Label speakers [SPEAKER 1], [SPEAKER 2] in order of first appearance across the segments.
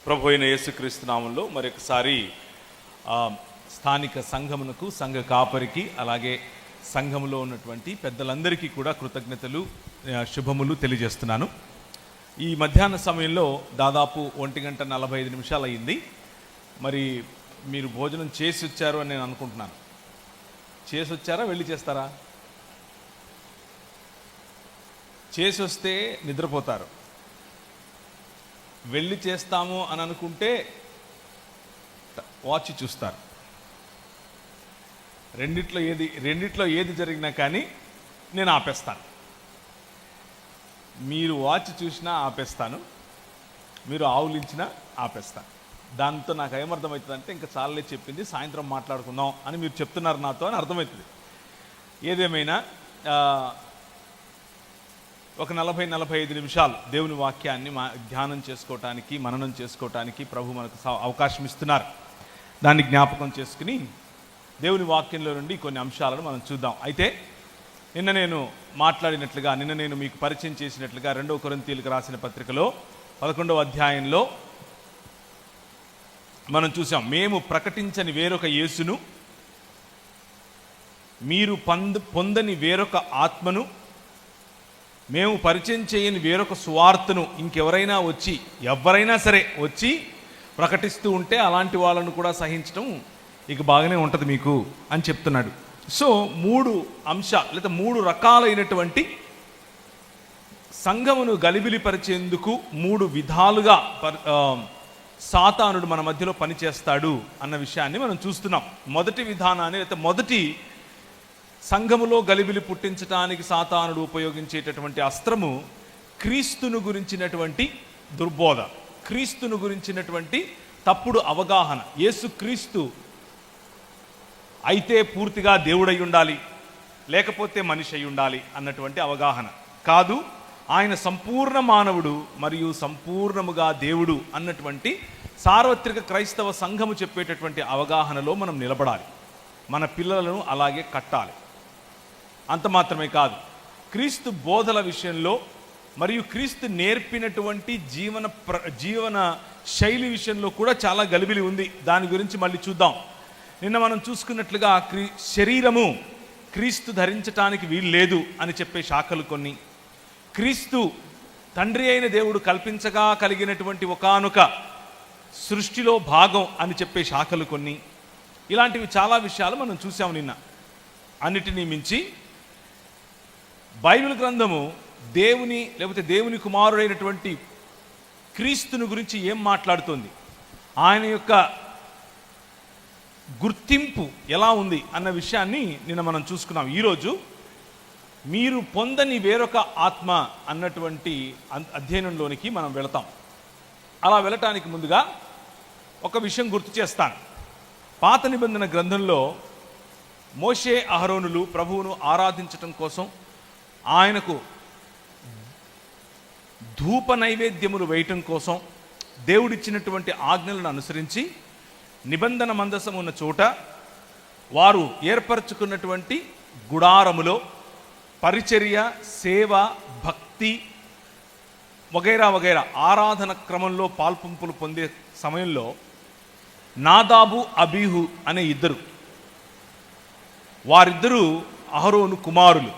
[SPEAKER 1] ప్రభు అయిన యేసుక్రీస్తు నామంలో మరొకసారి స్థానిక సంఘమునకు, సంఘ కాపరికి, అలాగే సంఘములో ఉన్నటువంటి పెద్దలందరికీ కూడా కృతజ్ఞతలు, శుభములు తెలియజేస్తున్నాను. ఈ మధ్యాహ్న సమయంలో దాదాపు 1:45 అయింది. మరి మీరు భోజనం చేసి వచ్చారు అని నేను అనుకుంటున్నాను. చేసి వచ్చారా, వెళ్ళి చేస్తారా? చేసి వస్తే నిద్రపోతారు, వెళ్ళి చేస్తాము అని అనుకుంటే వాచ్ చూస్తారు. రెండిట్లో ఏది జరిగినా కానీ నేను ఆపేస్తాను. మీరు వాచ్ చూసినా ఆపేస్తాను, మీరు ఆవులించినా ఆపేస్తాను. దాంతో నాకు ఏమర్థమవుతుందంటే ఇంకా చాలే చెప్పింది, సాయంత్రం మాట్లాడుకుందాం అని మీరు చెప్తున్నారు నాతో అని అర్థమవుతుంది. ఏదేమైనా ఒక 40-45 నిమిషాలు దేవుని వాక్యాన్ని ధ్యానం చేసుకోవటానికి, మననం చేసుకోవటానికి ప్రభు మనకు అవకాశం ఇస్తున్నారు. దాన్ని జ్ఞాపకం చేసుకుని దేవుని వాక్యంలో నుండి కొన్ని అంశాలను మనం చూద్దాం. అయితే నిన్న నేను మీకు పరిచయం చేసినట్లుగా 2 కొరింథీయులకు రాసిన పత్రికలో 11వ అధ్యాయంలో మనం చూసాం. మేము ప్రకటించని వేరొక యేసును, మీరు పొందని వేరొక ఆత్మను, మేము పరిచయం చేయని వేరొక సువార్తను ఎవరైనా సరే వచ్చి ప్రకటిస్తూ ఉంటే అలాంటి వాళ్ళను కూడా సహించడం ఇక బాగానే ఉంటుంది మీకు అని చెప్తున్నాడు. సో 3 అంశాలు లేదా 3 రకాలైనటువంటి సంఘమును గలిబిలిపరిచేందుకు 3 విధాలుగా సాతానుడు మన మధ్యలో పనిచేస్తాడు అన్న విషయాన్ని మనం చూస్తున్నాం. మొదటి విధానాన్ని లేదా మొదటి సంఘములో గలిబిలి పుట్టించటానికి సాతానుడు ఉపయోగించేటటువంటి అస్త్రము క్రీస్తును గురించినటువంటి దుర్బోధ, క్రీస్తును గురించినటువంటి తప్పుడు అవగాహన. యేసుక్రీస్తు అయితే పూర్తిగా దేవుడై ఉండాలి, లేకపోతే మనిషి అయి ఉండాలి అన్నటువంటి అవగాహన కాదు. ఆయన సంపూర్ణ మానవుడు మరియు సంపూర్ణముగా దేవుడు అన్నటువంటి సార్వత్రిక క్రైస్తవ సంఘము చెప్పేటటువంటి అవగాహనలో మనం నిలబడాలి. మన పిల్లలను అలాగే కట్టాలి. అంత మాత్రమే కాదు, క్రీస్తు బోధల విషయంలో మరియు క్రీస్తు నేర్పినటువంటి జీవన శైలి విషయంలో కూడా చాలా గలిబిలి ఉంది. దాని గురించి మళ్ళీ చూద్దాం. నిన్న మనం చూసుకున్నట్లుగా శరీరము క్రీస్తు ధరించటానికి వీలు లేదు అని చెప్పే శాఖలు కొన్ని, క్రీస్తు తండ్రి అయిన దేవుడు కల్పించగా కలిగినటువంటి ఒకానొక సృష్టిలో భాగం అని చెప్పే శాఖలు కొన్ని, ఇలాంటివి చాలా విషయాలు మనం చూసాము నిన్న. అన్నిటినీ మించి బైబిల్ గ్రంథము దేవుని కుమారుడైనటువంటి క్రీస్తుని గురించి ఏం మాట్లాడుతుంది, ఆయన యొక్క గుర్తింపు ఎలా ఉంది అన్న విషయాన్ని నిన్న మనం చూసుకున్నాం. ఈరోజు మీరు పొందని వేరొక ఆత్మ అన్నటువంటి అధ్యయనంలోనికి మనం వెళతాం. అలా వెళ్ళటానికి ముందుగా ఒక విషయం గుర్తు చేస్తాను. పాత నిబంధన గ్రంథంలో మోషే, అహరోనులు ప్రభువును ఆరాధించటం కోసం ఆయనకు ధూప నైవేద్యములు వేయటం కోసం దేవుడిచ్చినటువంటి ఆజ్ఞలను అనుసరించి నిబంధన మందసం ఉన్న చోట వారు ఏర్పరచుకున్నటువంటి గుడారములో పరిచర్య, సేవ, భక్తి వగైరా ఆరాధన క్రమంలో పాల్పంపులు పొందే సమయంలో నాదాబు, అబీహు అనే వారిద్దరూ అహరోను కుమారులు.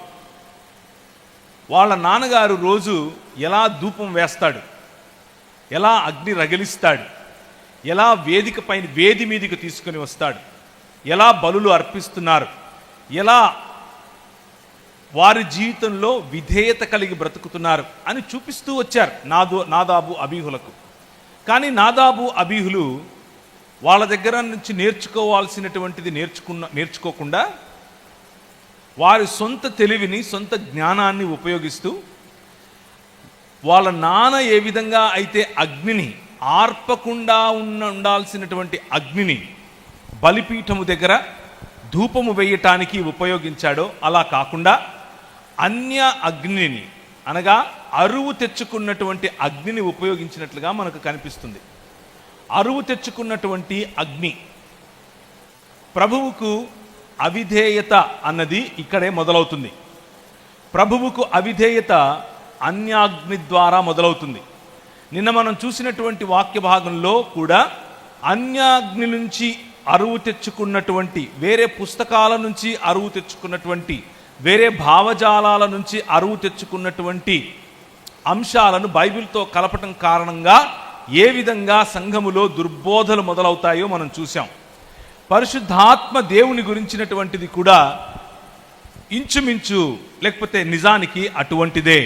[SPEAKER 1] వాళ్ళ నాన్నగారు రోజు ఎలా ధూపం వేస్తాడు, ఎలా అగ్ని రగిలిస్తాడు, ఎలా వేది మీదకి తీసుకొని వస్తాడు, ఎలా బలులు అర్పిస్తున్నారు, ఎలా వారి జీవితంలో విధేయత కలిగి బ్రతుకుతున్నారు అని చూపిస్తూ వచ్చారు నాదాబు, అబీహులకు. కానీ నాదాబు, అబీహులు వాళ్ళ దగ్గర నుంచి నేర్చుకోవాల్సినటువంటిది నేర్చుకోకుండా వారి సొంత తెలివిని, సొంత జ్ఞానాన్ని ఉపయోగిస్తూ వాళ్ళ నాన్న ఏ విధంగా అయితే అగ్నిని ఆర్పకుండా ఉండాల్సినటువంటి అగ్నిని బలిపీఠము దగ్గర ధూపము వేయటానికి ఉపయోగించాడో అలా కాకుండా అన్య అగ్నిని, అనగా అరువు తెచ్చుకున్నటువంటి అగ్నిని ఉపయోగించినట్లుగా మనకు కనిపిస్తుంది. అరువు తెచ్చుకున్నటువంటి అగ్ని, ప్రభువుకు అవిధేయత అన్నది ఇక్కడే మొదలవుతుంది. ప్రభువుకు అవిధేయత అన్యాగ్ని ద్వారా మొదలవుతుంది. నిన్న మనం చూసినటువంటి వాక్య భాగంలో కూడా అన్యాగ్ని నుంచి అరువు తెచ్చుకున్నటువంటి, వేరే పుస్తకాల నుంచి అరువు తెచ్చుకున్నటువంటి, వేరే భావజాలాల నుంచి అరువు తెచ్చుకున్నటువంటి అంశాలను బైబిల్తో కలపటం కారణంగా ఏ విధంగా సంఘములో దుర్బోధలు మొదలవుతాయో మనం చూసాం. పరిశుద్ధాత్మ దేవుని గురించినటువంటిది కూడా ఇంచుమించు లేకపోతే నిజానికి అటువంటిదే.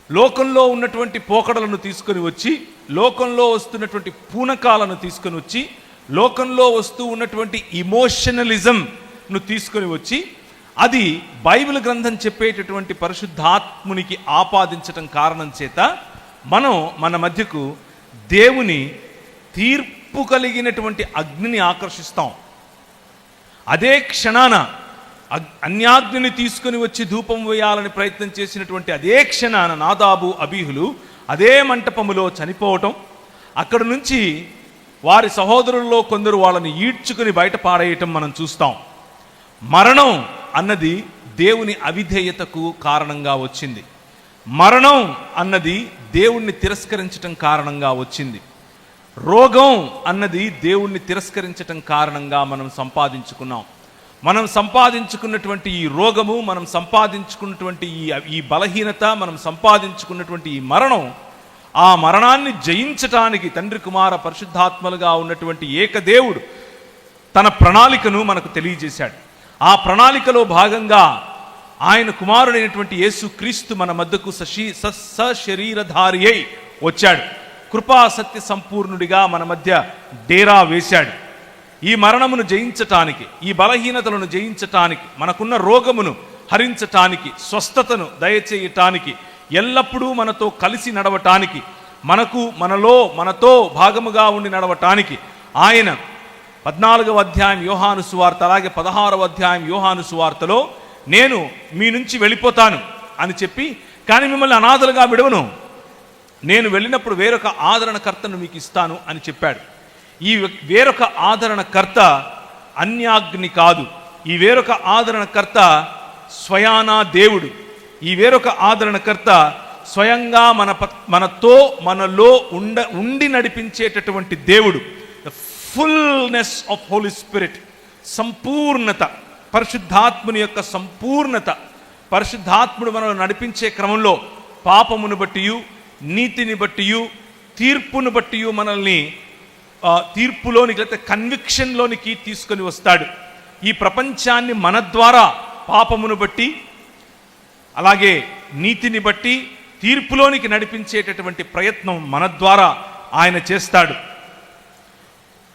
[SPEAKER 1] లోకంలో ఉన్నటువంటి పోకడలను తీసుకొని వచ్చి, లోకంలో వస్తున్నటువంటి పూనకాలను తీసుకొని వచ్చి, లోకంలో వస్తూ ఉన్నటువంటి ఇమోషనలిజంను తీసుకొని వచ్చి, అది బైబిల్ గ్రంథం చెప్పేటటువంటి పరిశుద్ధాత్మునికి ఆపాదించటం కారణం చేత మనం మన మధ్యకు దేవుని తీర్పు కలిగినటువంటి అగ్నిని ఆకర్షిస్తాం. అదే క్షణాన అన్యాగ్నిని తీసుకుని వచ్చి ధూపం వేయాలని ప్రయత్నం చేసినటువంటి అదే క్షణాన నాదాబు అబీహులు అదే మంటపములో చనిపోవటం, అక్కడి నుంచి వారి సహోదరుల్లో కొందరు వాళ్ళని ఈడ్చుకుని బయట పాడేయటం మనం చూస్తాం. మరణం అన్నది దేవుని అవిధేయతకు కారణంగా వచ్చింది. మరణం అన్నది దేవుణ్ణి తిరస్కరించటం కారణంగా వచ్చింది. రోగం అన్నది దేవుణ్ణి తిరస్కరించటం కారణంగా మనం సంపాదించుకున్నాం. మనం సంపాదించుకున్నటువంటి ఈ రోగము, మనం సంపాదించుకున్నటువంటి ఈ బలహీనత, మనం సంపాదించుకున్నటువంటి ఈ మరణం, ఆ మరణాన్ని జయించటానికి తండ్రి కుమార పరిశుద్ధాత్మలుగా ఉన్నటువంటి ఏకదేవుడు తన ప్రణాళికను మనకు తెలియజేశాడు. ఆ ప్రణాళికలో భాగంగా ఆయన కుమారుడైనటువంటి యేసు క్రీస్తు మన మధ్యకు సశరీరధారి అయి వచ్చాడు. కృపా సత్య సంపూర్ణుడిగా మన మధ్య డేరా వేశాడు. ఈ మరణమును జయించటానికి, ఈ బలహీనతలను జయించటానికి, మనకున్న రోగమును హరించటానికి, స్వస్థతను దయచేయటానికి, ఎల్లప్పుడూ మనతో కలిసి నడవటానికి, మనతో భాగముగా ఉండి నడవటానికి ఆయన 14వ అధ్యాయం యోహాను సువార్త, అలాగే 16వ అధ్యాయం యోహాను సువార్తలో నేను మీ నుంచి వెళ్ళిపోతాను అని చెప్పి, కానీ మిమ్మల్ని అనాథలుగా విడవను, నేను వెళ్ళినప్పుడు వేరొక ఆదరణకర్తను మీకు ఇస్తాను అని చెప్పాడు. ఈ వేరొక ఆదరణకర్త అన్యాగ్ని కాదు. ఈ వేరొక ఆదరణకర్త స్వయానా దేవుడు. ఈ వేరొక ఆదరణకర్త స్వయంగా మనలో ఉండి నడిపించేటటువంటి దేవుడు. The fullness of holy spirit, సంపూర్ణత, పరిశుద్ధాత్ముని యొక్క సంపూర్ణత. పరిశుద్ధాత్ముడు మనల్ని నడిపించే క్రమంలో పాపమును బట్టియు, నీతిని బట్టియు, తీర్పును బట్టియు మనల్ని తీర్పులోనికి, లేకపోతే కన్విక్షన్లోనికి తీసుకొని వస్తాడు. ఈ ప్రపంచాన్ని మన ద్వారా పాపమును బట్టి, అలాగే నీతిని బట్టి తీర్పులోనికి నడిపించేటటువంటి ప్రయత్నం మన ద్వారా ఆయన చేస్తాడు.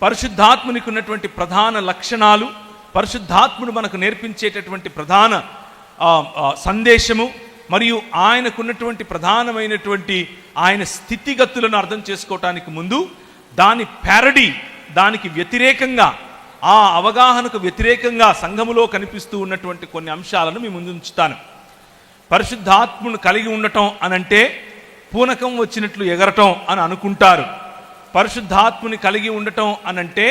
[SPEAKER 1] పరిశుద్ధాత్మునికి ఉన్నటువంటి ప్రధాన లక్షణాలు, పరిశుద్ధాత్ముడు మనకు నేర్పించేటటువంటి ప్రధాన సందేశము, మరియు ఆయనకున్నటువంటి ప్రధానమైనటువంటి ఆయన స్థితిగతులను అర్థం చేసుకోవటానికి ముందు దాని ప్యారడీ, దానికి వ్యతిరేకంగా, ఆ అవగాహనకు వ్యతిరేకంగా సంఘములో కనిపిస్తూ ఉన్నటువంటి కొన్ని అంశాలను మీ ముందు ఉంచుతాను. పరిశుద్ధాత్మును కలిగి ఉండటం అనంటే పూనకం వచ్చినట్లు ఎగరటం అని అనుకుంటారు. పరిశుద్ధాత్ముని కలిగి ఉండటం అనంటే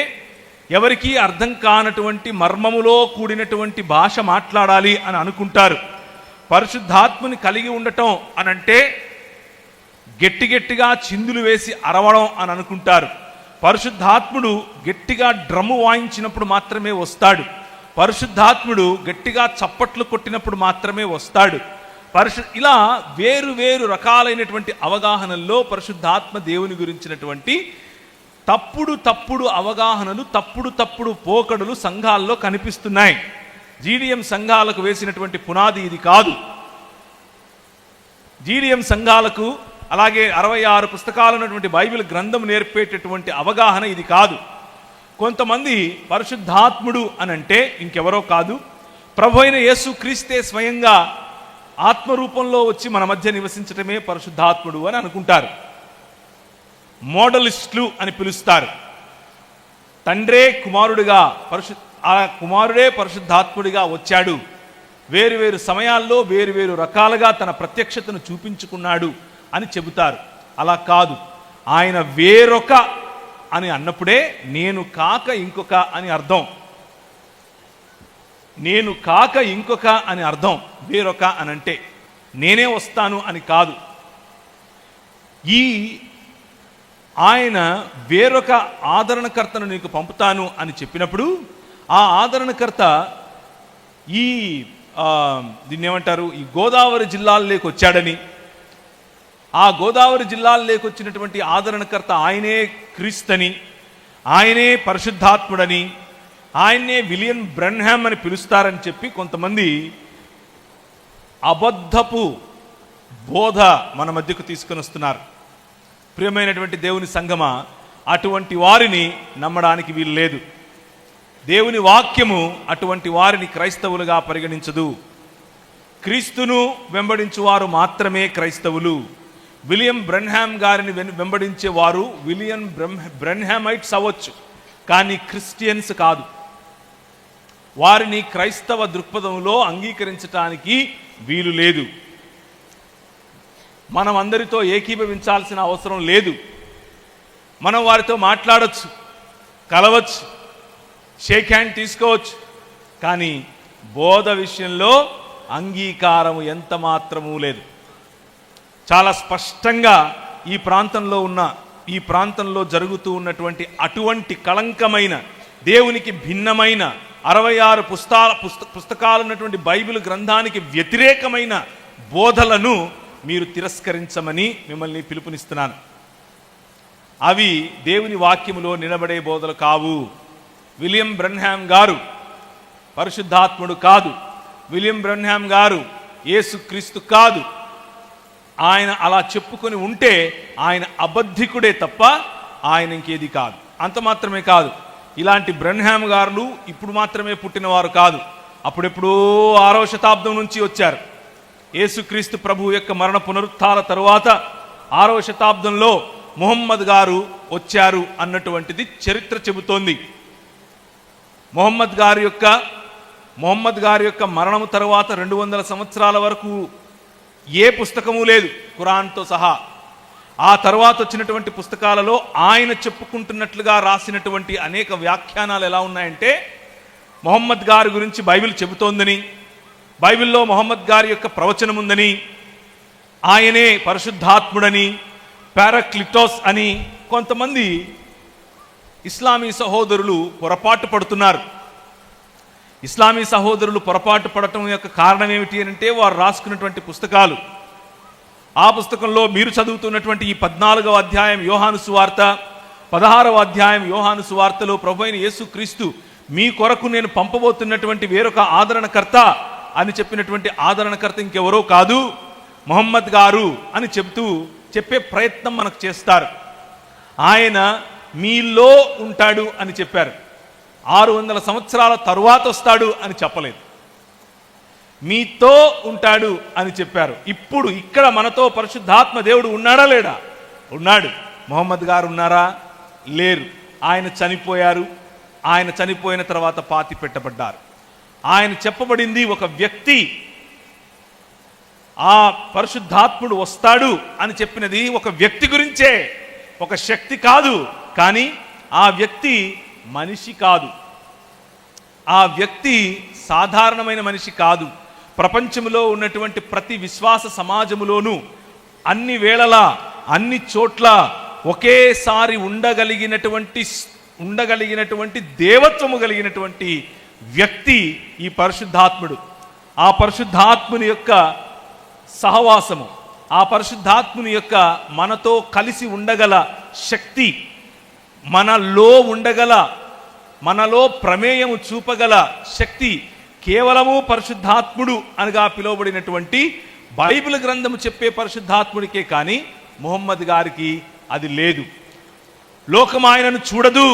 [SPEAKER 1] ఎవరికీ అర్థం కానటువంటి మర్మములో కూడినటువంటి భాష మాట్లాడాలి అని అనుకుంటారు. పరిశుద్ధాత్ముని కలిగి ఉండటం అనంటే గట్టిగా చిందులు వేసి అరవడం అని అనుకుంటారు. పరిశుద్ధాత్ముడు గట్టిగా డ్రమ్ము వాయించినప్పుడు మాత్రమే వస్తాడు. పరిశుద్ధాత్ముడు గట్టిగా చప్పట్లు కొట్టినప్పుడు మాత్రమే వస్తాడు. ఇలా వేరు వేరు రకాలైనటువంటి అవగాహనల్లో పరిశుద్ధాత్మ దేవుని గురించినటువంటి తప్పుడు అవగాహనలు, తప్పుడు పోకడులు సంఘాల్లో కనిపిస్తున్నాయి. జీడిఎం సంఘాలకు వేసినటువంటి పునాది ఇది కాదు. జీడిఎం సంఘాలకు, అలాగే 66 పుస్తకాలు ఉన్నటువంటి బైబిల్ గ్రంథం నేర్పేటటువంటి అవగాహన ఇది కాదు. కొంతమంది పరిశుద్ధాత్ముడు అనంటే ఇంకెవరో కాదు, ప్రభు అయిన యేసు క్రీస్తే స్వయంగా ఆత్మరూపంలో వచ్చి మన మధ్య నివసించటమే పరిశుద్ధాత్ముడు అని అనుకుంటారు. మోడలిస్టులు అని పిలుస్తారు. తండ్రే కుమారుడిగా, ఆ కుమారుడే పరిశుద్ధాత్ముడిగా వచ్చాడు, వేరు సమయాల్లో వేరు రకాలుగా తన ప్రత్యక్షతను చూపించుకున్నాడు అని చెబుతారు. అలా కాదు. ఆయన వేరొక అని అన్నప్పుడే నేను కాక ఇంకొక అని అర్థం. నేను కాక ఇంకొక అని అర్థం. వేరొక అనంటే నేనే వస్తాను అని కాదు. ఈ ఆయన వేరొక ఆదరణకర్తను నీకు పంపుతాను అని చెప్పినప్పుడు ఆ ఆదరణకర్త ఈ దీన్ని ఏమంటారు, ఈ గోదావరి జిల్లాల్లోకి వచ్చాడని, ఆ గోదావరి జిల్లాల్లోకి వచ్చినటువంటి ఆదరణకర్త ఆయనే క్రీస్తని, ఆయనే పరిశుద్ధాత్ముడని, ఆయన్నే విలియం బ్రెన్హామ్ అని పిలుస్తారని చెప్పి కొంతమంది అబద్ధపు బోధ మన మధ్యకు తీసుకొని వస్తున్నారు. ప్రియమైనటువంటి దేవుని సంగమా, అటువంటి వారిని నమ్మడానికి వీలు లేదు. దేవుని వాక్యము అటువంటి వారిని క్రైస్తవులుగా పరిగణించదు. క్రీస్తును వెంబడించువారు మాత్రమే క్రైస్తవులు. విలియం బ్రెన్హామ్ గారిని వెంబడించే వారు విలియం బ్రెన్హామైట్స్ అవ్వచ్చు, కానీ క్రిస్టియన్స్ కాదు. వారిని క్రైస్తవ దృక్పథంలో అంగీకరించటానికి వీలు లేదు. మనం అందరితో ఏకీభవించాల్సిన అవసరం లేదు. మనం వారితో మాట్లాడచ్చు, కలవచ్చు, షేక్ హ్యాండ్ తీసుకోవచ్చు, కానీ బోధ విషయంలో అంగీకారం ఎంత మాత్రమూ లేదు. చాలా స్పష్టంగా ఈ ప్రాంతంలో జరుగుతూ ఉన్నటువంటి అటువంటి కళంకమైన, దేవునికి భిన్నమైన 66 పుస్తకాలు ఉన్నటువంటి బైబిల్ గ్రంథానికి వ్యతిరేకమైన బోధలను మీరు తిరస్కరించమని మిమ్మల్ని పిలుపునిస్తున్నాను. అవి దేవుని వాక్యములో నిలబడే బోధలు కావు. విలియం బ్రెన్హామ్ గారు పరిశుద్ధాత్ముడు కాదు. విలియం బ్రెన్హామ్ గారు యేసుక్రీస్తు కాదు. ఆయన అలా చెప్పుకొని ఉంటే ఆయన అబద్ధికుడే తప్ప ఆయన ఇంకేది కాదు. అంత మాత్రమే కాదు, ఇలాంటి బ్రెన్హామ్ గారు ఇప్పుడు మాత్రమే పుట్టినవారు కాదు. అప్పుడెప్పుడో 6వ శతాబ్దం నుంచి వచ్చారు. యేసుక్రీస్తు ప్రభు యొక్క మరణ పునరుత్థాన తరువాత 6వ శతాబ్దంలో ముహమ్మద్ గారు వచ్చారు అన్నటువంటిది చరిత్ర చెబుతోంది. ముహమ్మద్ గారి యొక్క మరణము తరువాత 200 సంవత్సరాల వరకు ఏ పుస్తకము లేదు, ఖురాన్తో సహా. ఆ తర్వాత వచ్చినటువంటి పుస్తకాలలో ఆయన చెప్పుకుంటున్నట్లుగా రాసినటువంటి అనేక వ్యాఖ్యానాలు ఎలా ఉన్నాయంటే, ముహమ్మద్ గారి గురించి బైబిల్ చెబుతోందని, బైబిల్లో ముహమ్మద్ గారి యొక్క ప్రవచనం ఉందని, ఆయనే పరిశుద్ధాత్ముడని, పారాక్లిటోస్ అని కొంతమంది ఇస్లామీ సహోదరులు పొరపాటు పడుతున్నారు. ఇస్లామీ సహోదరులు పొరపాటు పడటం యొక్క కారణం ఏమిటి అంటే, వారు రాసుకున్నటువంటి పుస్తకాలు. ఆ పుస్తకంలో మీరు చదువుతున్నటువంటి ఈ 14వ అధ్యాయం యోహాను సువార్త, 16వ అధ్యాయం యోహాను సువార్తలో ప్రభువైన యేసుక్రీస్తు మీ కొరకు నేను పంపబోతున్నటువంటి వేరొక ఆదరణకర్త అని చెప్పినటువంటి ఆదరణకర్త ఇంకెవరో కాదు, ముహమ్మద్ గారు అని చెప్పే ప్రయత్నం మనకు చేస్తారు. ఆయన మీలో ఉంటాడు అని చెప్పారు. 600 సంవత్సరాల తరువాత వస్తాడు అని చెప్పలేదు. మీతో ఉంటాడు అని చెప్పారు. ఇప్పుడు ఇక్కడ మనతో పరిశుద్ధాత్మ దేవుడు ఉన్నాడా లేడా? ఉన్నాడు. ముహమ్మద్ గారు ఉన్నారా? లేరు. ఆయన చనిపోయారు. ఆయన చనిపోయిన తర్వాత పాతి పెట్టబడ్డారు. ఆయన చెప్పబడింది ఒక వ్యక్తి. ఆ పరిశుద్ధాత్ముడు వస్తాడు అని చెప్పినది ఒక వ్యక్తి గురించే, ఒక శక్తి కాదు. కానీ ఆ వ్యక్తి మనిషి కాదు. ఆ వ్యక్తి సాధారణమైన మనిషి కాదు. ప్రపంచంలో ఉన్నటువంటి ప్రతి విశ్వాస సమాజములోనూ అన్ని వేళలా అన్ని చోట్ల ఒకేసారి ఉండగలిగినటువంటి దేవత్వము కలిగినటువంటి వ్యక్తి ఈ పరిశుద్ధాత్ముడు. ఆ పరిశుద్ధాత్ముని యొక్క సహవాసము, ఆ పరిశుద్ధాత్ముని యొక్క మనతో కలిసి ఉండగల శక్తి, మనలో ప్రమేయము చూపగల శక్తి కేవలము పరిశుద్ధాత్ముడు అనగా పిలువబడినటువంటి బైబిల్ గ్రంథము చెప్పే పరిశుద్ధాత్ముడికే కానీ ముహమ్మద్ గారికి అది లేదు. లోకం ఆయనను చూడదు,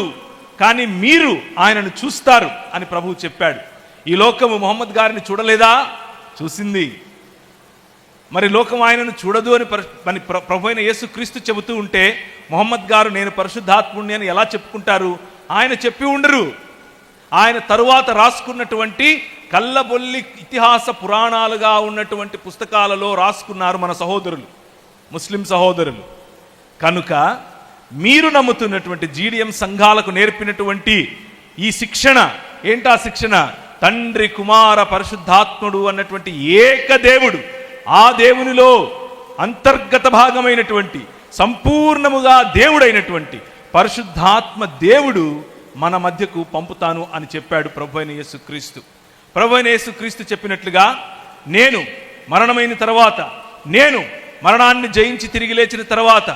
[SPEAKER 1] కానీ మీరు ఆయనను చూస్తారు అని ప్రభువు చెప్పాడు. ఈ లోకము ముహమ్మద్ గారిని చూడలేదా? చూసింది. మరి లోకం ఆయనను చూడదు అని ప్రభు అయిన యేసుక్రీస్తు చెబుతూ ఉంటే ముహమ్మద్ గారు నేను పరిశుద్ధాత్ముడిని అని ఎలా చెప్పుకుంటారు? ఆయన చెప్పి ఉండరు. ఆయన తరువాత రాసుకున్నటువంటి కళ్ళబొల్లి ఇతిహాస పురాణాలుగా ఉన్నటువంటి పుస్తకాలలో రాసుకున్నారు మన సహోదరులు, ముస్లిం సహోదరులు. కనుక మీరు నమ్ముతున్నటువంటి జీడిఎం సంఘాలకు నేర్పినటువంటి ఈ శిక్షణ ఏంటా శిక్షణ? తండ్రి, కుమార, పరిశుద్ధాత్ముడు అన్నటువంటి ఏకదేవుడు, ఆ దేవునిలో అంతర్గత భాగమైనటువంటి సంపూర్ణముగా దేవుడైనటువంటి పరిశుద్ధాత్మ దేవుడు మన మధ్యకు పంపుతాను అని చెప్పాడు ప్రభువైన యేసుక్రీస్తు. ప్రభువైన యేసుక్రీస్తు చెప్పినట్లుగా, నేను మరణమైన తర్వాత, నేను మరణాన్ని జయించి తిరిగి లేచిన తర్వాత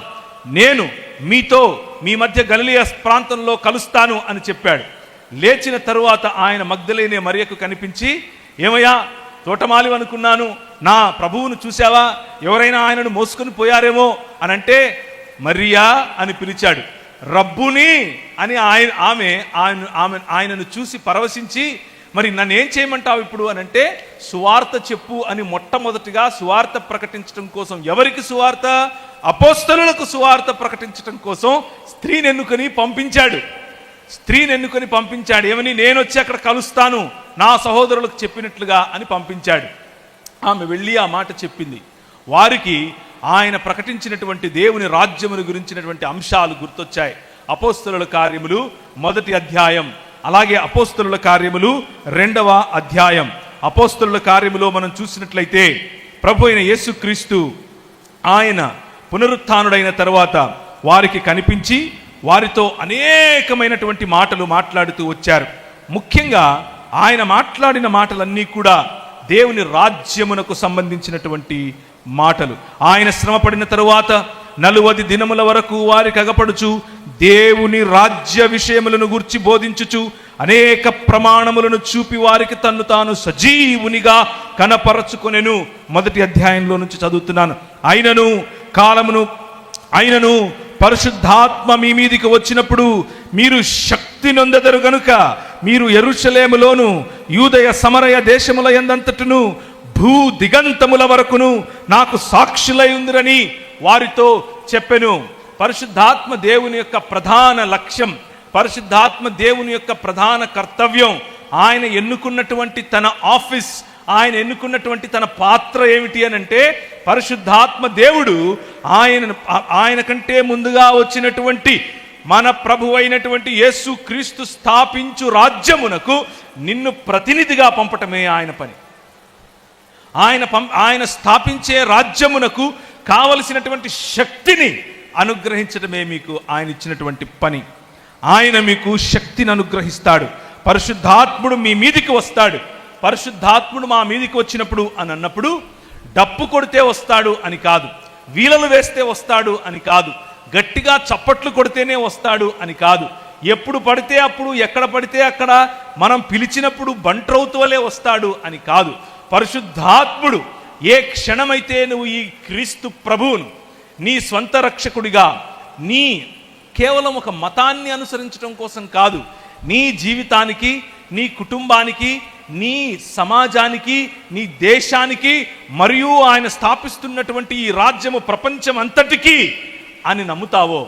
[SPEAKER 1] నేను మీతో మీ మధ్య గలిలయ ప్రాంతంలో కలుస్తాను అని చెప్పాడు. లేచిన తరువాత ఆయన మగ్దలేనే మరియకు కనిపించి, ఏమయ్యా తోటమాలి అనుకున్నాను, నా ప్రభువును చూసావా, ఎవరైనా ఆయనను మోసుకొని పోయారేమో అని అంటే, మరియా అని పిలిచాడు. రబ్బుని అని ఆయనను చూసి పరవశించి, మరి నన్ను ఏం చేయమంటావు ఇప్పుడు అని అంటే, సువార్త చెప్పు అని మొట్టమొదటిగా సువార్త ప్రకటించడం కోసం, ఎవరికి సువార్త? అపోస్తలులకు సువార్త ప్రకటించడం కోసం స్త్రీని ఎన్నుకొని పంపించాడు. ఏమని? నేను వచ్చి అక్కడ కలుస్తాను నా సహోదరులకు చెప్పినట్లుగా అని పంపించాడు. ఆమె వెళ్ళి ఆ మాట చెప్పింది. వారికి ఆయన ప్రకటించినటువంటి దేవుని రాజ్యమును గురించినటువంటి అంశాలు గుర్తొచ్చాయి. అపోస్తలుల కార్యములు 1వ అధ్యాయం, అలాగే అపోస్తలుల కార్యములు 2వ అధ్యాయం. అపోస్తలుల కార్యములో మనం చూసినట్లయితే, ప్రభు అయిన యేసుక్రీస్తు ఆయన పునరుత్థానుడైన తర్వాత వారికి కనిపించి వారితో అనేకమైనటువంటి మాటలు మాట్లాడుతూ వచ్చారు. ముఖ్యంగా ఆయన మాట్లాడిన మాటలన్నీ కూడా దేవుని రాజ్యమునకు సంబంధించినటువంటి మాటలు. ఆయన శ్రమపడిన తరువాత 40 దినముల వరకు వారికి అగపడుచు దేవుని రాజ్య విషయములను గూర్చి బోధించుచు అనేక ప్రమాణములను చూపి వారికి తన్ను తాను సజీవునిగా కనపరచుకొనెను. 1వ అధ్యాయంలో నుంచి చదువుతున్నాను. అయినను పరిశుద్ధాత్మ మీ మీదికి వచ్చినప్పుడు మీరు శక్తి నొందెదరు గనుక మీరు యెరూషలేములోను యూదయ సమరయ దేశముల యందంతటను భూ దిగంతముల వరకును నాకు సాక్షులై ఉందిరని వారితో చెప్పెను. పరిశుద్ధాత్మ దేవుని యొక్క ప్రధాన లక్ష్యం, పరిశుద్ధాత్మ దేవుని యొక్క ప్రధాన కర్తవ్యం, ఆయన ఎన్నుకున్నటువంటి తన ఆఫీస్, ఆయన ఎన్నుకున్నటువంటి తన పాత్ర ఏమిటి అని అంటే, పరిశుద్ధాత్మ దేవుడు ఆయన కంటే ముందుగా వచ్చినటువంటి మన ప్రభు అయినటువంటి యేసు క్రీస్తు స్థాపించు రాజ్యమునకు నిన్ను ప్రతినిధిగా పంపటమే ఆయన పని. ఆయన స్థాపించే రాజ్యమునకు కావలసినటువంటి శక్తిని అనుగ్రహించడమే మీకు ఆయన ఇచ్చినటువంటి పని. ఆయన మీకు శక్తిని అనుగ్రహిస్తాడు. పరిశుద్ధాత్ముడు మీ మీదికి వస్తాడు. పరిశుద్ధాత్ముడు మా మీదికి వచ్చినప్పుడు అని అన్నప్పుడు డప్పు కొడితే వస్తాడు అని కాదు, వీలలు వేస్తే వస్తాడు అని కాదు, గట్టిగా చప్పట్లు కొడితేనే వస్తాడు అని కాదు, ఎప్పుడు పడితే అప్పుడు ఎక్కడ పడితే అక్కడ మనం పిలిచినప్పుడు బంట్రౌతు వలె వస్తాడు అని కాదు. పరిశుద్ధాత్ముడు ఏ క్షణమైతే నువ్వు ఈ క్రీస్తు ప్రభువును నీ స్వంత రక్షకుడిగా, నీ కేవలం ఒక మతాన్ని అనుసరించడం కోసం కాదు, నీ జీవితానికి, నీ కుటుంబానికి, నీ సమాజానికి, నీ దేశానికి, మరియు ఆయన స్థాపిస్తున్నటువంటి ఈ రాజ్యము ప్రపంచం అంతటికీ అని నమ్ముతావో,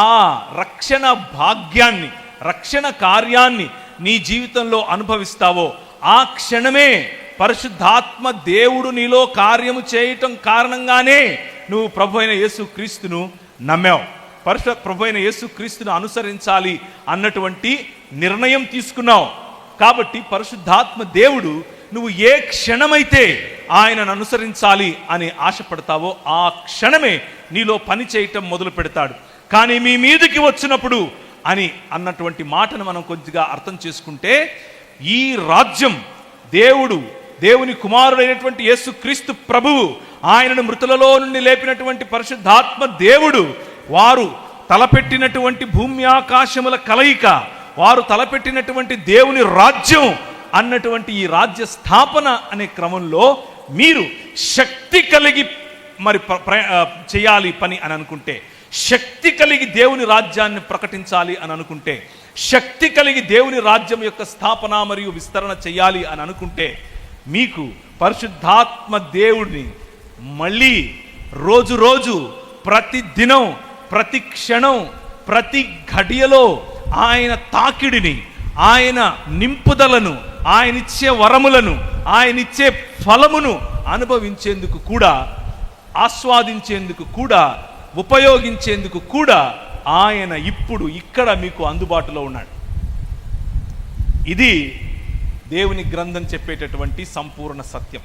[SPEAKER 1] ఆ రక్షణ భాగ్యాన్ని, రక్షణ కార్యాన్ని నీ జీవితంలో అనుభవిస్తావో, ఆ క్షణమే పరిశుద్ధాత్మ దేవుడు నీలో కార్యము చేయటం కారణంగానే నువ్వు ప్రభు అయిన యేసుక్రీస్తును నమ్మావు. ప్రభు అయిన యేసుక్రీస్తును అనుసరించాలి అన్నటువంటి నిర్ణయం తీసుకున్నావు. కాబట్టి పరిశుద్ధాత్మ దేవుడు నువ్వు ఏ క్షణమైతే ఆయనను అనుసరించాలి అని ఆశపడతావో ఆ క్షణమే నీలో పని చేయటం మొదలు పెడతాడు. కానీ మీ మీదికి వచ్చినప్పుడు అని అన్నటువంటి మాటను మనం కొద్దిగా అర్థం చేసుకుంటే, ఈ రాజ్యం దేవుని కుమారుడైనటువంటి యేసుక్రీస్తు ప్రభువు, ఆయనను మృతులలో నుండి లేపినటువంటి పరిశుద్ధాత్మ దేవుడు, వారు తలపెట్టినటువంటి భూమి ఆకాశముల కలయిక, వారు తలపెట్టినటువంటి దేవుని రాజ్యం అన్నటువంటి ఈ రాజ్య స్థాపన అనే క్రమంలో మీరు శక్తి కలిగి మరి చేయాలి పని అని అనుకుంటే, శక్తి కలిగి దేవుని రాజ్యాన్ని ప్రకటించాలి అని అనుకుంటే, శక్తి కలిగి దేవుని రాజ్యం యొక్క స్థాపన మరియు విస్తరణ చేయాలి అని అనుకుంటే, మీకు పరిశుద్ధాత్మ దేవుడిని మళ్ళీ రోజు ప్రతి దినం, ప్రతి క్షణం, ప్రతి ఘడియలో ఆయన తాకిడిని, ఆయన నింపుదలను, ఆయన ఇచ్చే వరములను, ఆయన ఇచ్చే ఫలమును అనుభవించేందుకు కూడా, ఆస్వాదించేందుకు కూడా, ఉపయోగించేందుకు కూడా ఆయన ఇప్పుడు ఇక్కడ మీకు అందుబాటులో ఉన్నాడు. ఇది దేవుని గ్రంథం చెప్పేటటువంటి సంపూర్ణ సత్యం.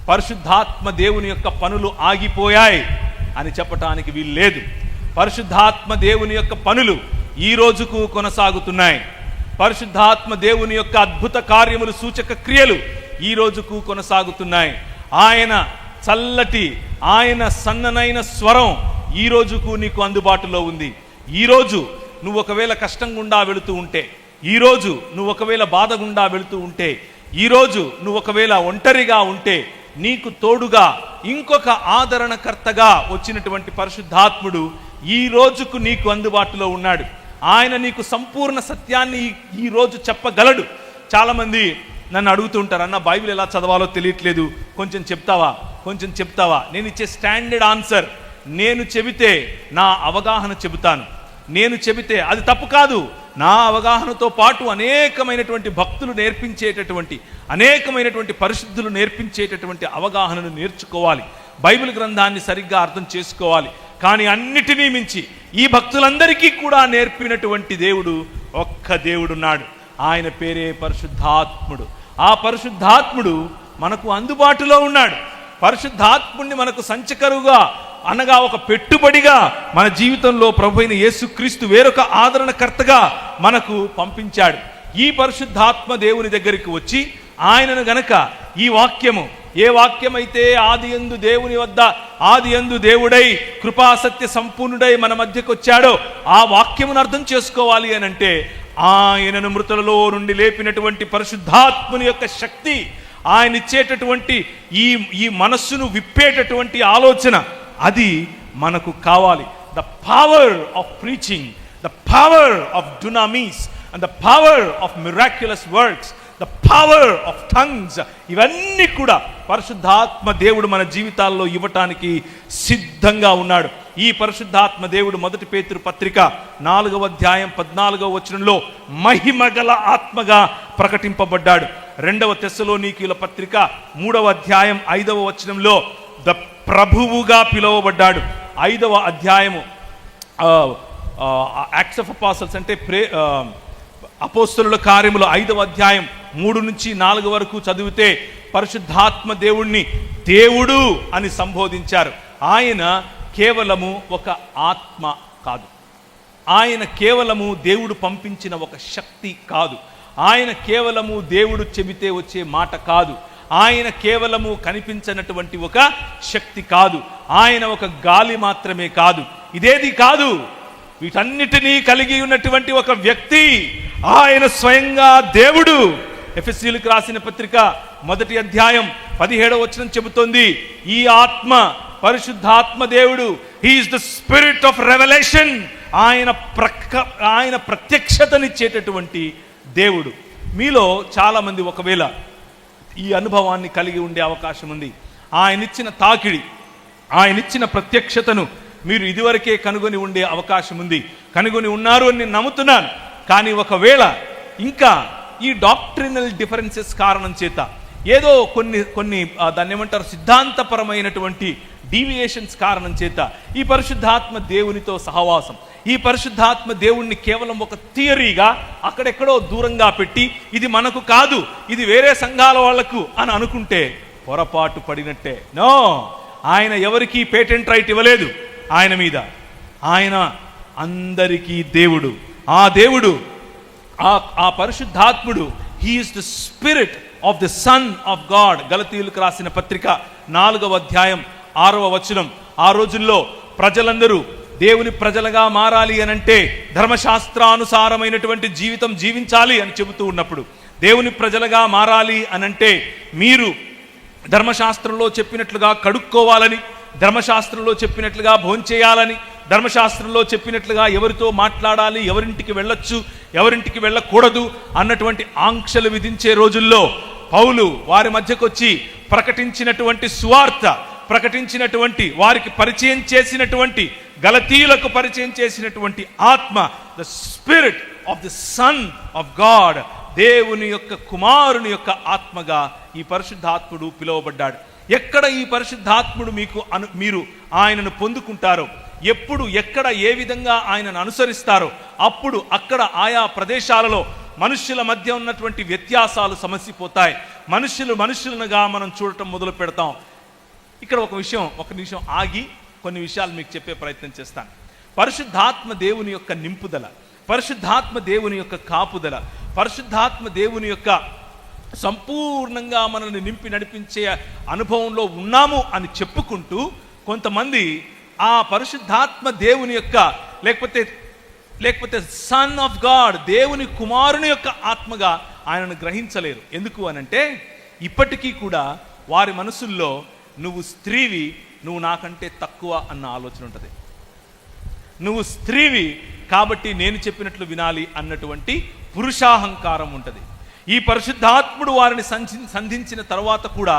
[SPEAKER 1] పరిశుద్ధాత్మ దేవుని యొక్క పనులు ఆగిపోయాయి అని చెప్పటానికి వీలు లేదు. పరిశుద్ధాత్మ దేవుని యొక్క పనులు ఈ రోజుకు కొనసాగుతున్నాయి. పరిశుద్ధాత్మ దేవుని యొక్క అద్భుత కార్యములు, సూచక క్రియలు ఈ రోజుకు కొనసాగుతున్నాయి. ఆయన చల్లటి, ఆయన సన్ననైన స్వరం ఈ రోజుకు నీకు అందుబాటులో ఉంది. ఈరోజు నువ్వు ఒకవేళ కష్టం గుండా వెళుతూ ఉంటే, ఈరోజు నువ్వు ఒకవేళ బాధ గుండా వెళుతూ ఉంటే, ఈరోజు నువ్వు ఒకవేళ ఒంటరిగా ఉంటే, నీకు తోడుగా ఇంకొక ఆదరణకర్తగా వచ్చినటువంటి పరిశుద్ధాత్ముడు ఈ రోజుకు నీకు అందుబాటులో ఉన్నాడు. ఆయన నీకు సంపూర్ణ సత్యాన్ని ఈ రోజు చెప్పగలడు. చాలామంది నన్ను అడుగుతుంటారు, అన్న బైబిల్ ఎలా చదవాలో తెలియట్లేదు, కొంచెం చెప్తావా? నేను ఇచ్చే స్టాండర్డ్ ఆన్సర్, నేను చెబితే నా అవగాహన చెబుతాను. నేను చెబితే అది తప్పు కాదు. నా అవగాహనతో పాటు అనేకమైనటువంటి భక్తులు నేర్పించేటటువంటి, అనేకమైనటువంటి పరిశుద్ధులు నేర్పించేటటువంటి అవగాహనను నేర్చుకోవాలి. బైబిల్ గ్రంథాన్ని సరిగ్గా అర్థం చేసుకోవాలి. కానీ అన్నిటినీ మించి ఈ భక్తులందరికీ కూడా నేర్పినటువంటి దేవుడు ఒక్క దేవుడున్నాడు. ఆయన పేరే పరిశుద్ధాత్ముడు. ఆ పరిశుద్ధాత్ముడు మనకు అందుబాటులో ఉన్నాడు. పరిశుద్ధాత్ముడిని మనకు సంచకరుగా, అనగా ఒక పెట్టుబడిగా మన జీవితంలో ప్రభువైన యేసుక్రీస్తు వేరొక ఆదరణకర్తగా మనకు పంపించాడు. ఈ పరిశుద్ధాత్మ దేవుని దగ్గరికి వచ్చి ఆయనను గనక ఈ వాక్యము, ఏ వాక్యమైతే ఆదియందు దేవుని వద్ద, ఆదియందు దేవుడై కృపాసత్య సంపూర్ణుడై మన మధ్యకు వచ్చాడో ఆ వాక్యమును అర్థం చేసుకోవాలి అని అంటే, ఆయనను మృతులలో నుండి లేపినటువంటి పరిశుద్ధాత్ముని యొక్క శక్తి, ఆయన ఇచ్చేటటువంటి ఈ మనస్సును విప్పేటటువంటి ఆలోచన, అది మనకు కావాలి. The power of preaching, the power of dunamis and the power of miraculous works, the power of tongues, ఇవన్నీ కూడా పరిశుద్ధాత్మ దేవుడు మన జీవితాల్లో ఇవ్వటానికి సిద్ధంగా ఉన్నాడు. ఈ పరిశుద్ధాత్మ దేవుడు 1 పేతురు పత్రిక 4వ అధ్యాయం 14వ వచనంలో మహిమగల ఆత్మగా ప్రకటింపబడ్డాడు. 2వ తెస్సలోనికీయుల పత్రిక 3వ అధ్యాయం 5వ వచనంలో ద ప్రభువుగా పిలువబడ్డాడు. 5వ అధ్యాయము యాక్ట్స్ ఆఫ్ అపోస్టల్స్ అంటే అపోస్తలుల కార్యములు 5వ అధ్యాయం 3 నుంచి 4 వరకు చదివితే పరిశుద్ధాత్మ దేవుణ్ణి దేవుడు అని సంబోధించారు. ఆయన కేవలము ఒక ఆత్మ కాదు, ఆయన కేవలము దేవుడు పంపించిన ఒక శక్తి కాదు, ఆయన కేవలము దేవుడు చెబితే వచ్చే మాట కాదు, ఆయన కేవలము కనిపించినటువంటి ఒక శక్తి కాదు, ఆయన ఒక గాలి మాత్రమే కాదు, ఇదేది కాదు, వీటన్నిటినీ కలిగి ఉన్నటువంటి ఒక వ్యక్తి, ఆయన స్వయంగా దేవుడు. ఎఫెసీయులకు రాసిన పత్రిక 1వ అధ్యాయం 17వ వచనం చెబుతోంది, ఈ ఆత్మ పరిశుద్ధాత్మ దేవుడు, he is the spirit of revolution, ఆయన ప్రత్యక్షతనిచ్చేటటువంటి దేవుడు. మీలో చాలామంది ఒకవేళ ఈ అనుభవాన్ని కలిగి ఉండే అవకాశం ఉంది. ఆయనిచ్చిన తాకిడి, ఆయనిచ్చిన ప్రత్యక్షతను మీరు ఇదివరకే కనుగొని ఉండే అవకాశం ఉంది, కనుగొని ఉన్నారు అని నేను నమ్ముతున్నాను. కానీ ఒకవేళ ఇంకా ఈ డాక్ట్రినల్ డిఫరెన్సెస్ కారణం చేత, ఏదో కొన్ని దాన్ని ఏమంటారు, సిద్ధాంతపరమైనటువంటి డీవియేషన్స్ కారణం చేత ఈ పరిశుద్ధాత్మ దేవునితో సహవాసం, ఈ పరిశుద్ధాత్మ దేవుణ్ణి కేవలం ఒక థియరీగా అక్కడెక్కడో దూరంగా పెట్టి, ఇది మనకు కాదు, ఇది వేరే సంఘాల వాళ్లకు అని అనుకుంటే పొరపాటు పడినట్టే. నో, ఆయన ఎవరికి పేటెంట్ రైట్ ఇవ్వలేదు ఆయన మీద. ఆయన అందరికీ దేవుడు. ఆ దేవుడు, ఆ పరిశుద్ధాత్ముడు, he is the spirit of the son of God. గలతీయులకు రాసిన పత్రిక 4వ అధ్యాయం 6వ వచనం. ఆ రోజుల్లో ప్రజలందరూ దేవుని ప్రజలుగా మారాలి అనంటే ధర్మశాస్త్రానుసారమైనటువంటి జీవితం జీవించాలి అని చెబుతూ ఉన్నప్పుడు, దేవుని ప్రజలుగా మారాలి అనంటే మీరు ధర్మశాస్త్రంలో చెప్పినట్లుగా కడుక్కోవాలని, ధర్మశాస్త్రంలో చెప్పినట్లుగా భోంచేయాలని, ధర్మశాస్త్రంలో చెప్పినట్లుగా ఎవరితో మాట్లాడాలి, ఎవరింటికి వెళ్ళొచ్చు, ఎవరింటికి వెళ్ళకూడదు అన్నటువంటి ఆంక్షలు విధించే రోజుల్లో పౌలు వారి మధ్యకు వచ్చి ప్రకటించినటువంటి సువార్త, ప్రకటించినటువంటి, వారికి పరిచయం చేసినటువంటి, గలతీయులకు పరిచయం చేసినటువంటి ఆత్మ, the spirit of the son of God, దేవుని యొక్క కుమారుని యొక్క ఆత్మగా ఈ పరిశుద్ధాత్ముడు పిలువబడ్డాడు. ఎక్కడ ఈ పరిశుద్ధాత్ముడు మీరు ఆయనను పొందుకుంటారో, ఎప్పుడు ఎక్కడ ఏ విధంగా ఆయనను అనుసరిస్తారో అప్పుడు అక్కడ ఆయా ప్రదేశాలలో మనుష్యుల మధ్య ఉన్నటువంటి వ్యత్యాసాలు సమసిపోతాయి. మనుషులుగా మనం చూడటం మొదలు పెడతాం. ఇక్కడ ఒక నిమిషం ఆగి కొన్ని విషయాలు మీకు చెప్పే ప్రయత్నం చేస్తాను. పరిశుద్ధాత్మ దేవుని యొక్క నింపుదల, పరిశుద్ధాత్మ దేవుని యొక్క కాపుదల, పరిశుద్ధాత్మ దేవుని యొక్క సంపూర్ణంగా మనల్ని నింపి నడిపించే అనుభవంలో ఉన్నాము అని చెప్పుకుంటూ కొంతమంది ఆ పరిశుద్ధాత్మ దేవుని యొక్క లేకపోతే సన్ ఆఫ్ గాడ్, దేవుని కుమారుని యొక్క ఆత్మగా ఆయనను గ్రహించలేరు. ఎందుకు అనంటే ఇప్పటికీ కూడా వారి మనసుల్లో నువ్వు స్త్రీవి, నువ్వు నాకంటే తక్కువ అన్న ఆలోచన ఉంటుంది. నువ్వు స్త్రీవి కాబట్టి నేను చెప్పినట్లు వినాలి అన్నటువంటి పురుషాహంకారం ఉంటుంది. ఈ పరిశుద్ధాత్ముడు వారిని సంధించిన తర్వాత కూడా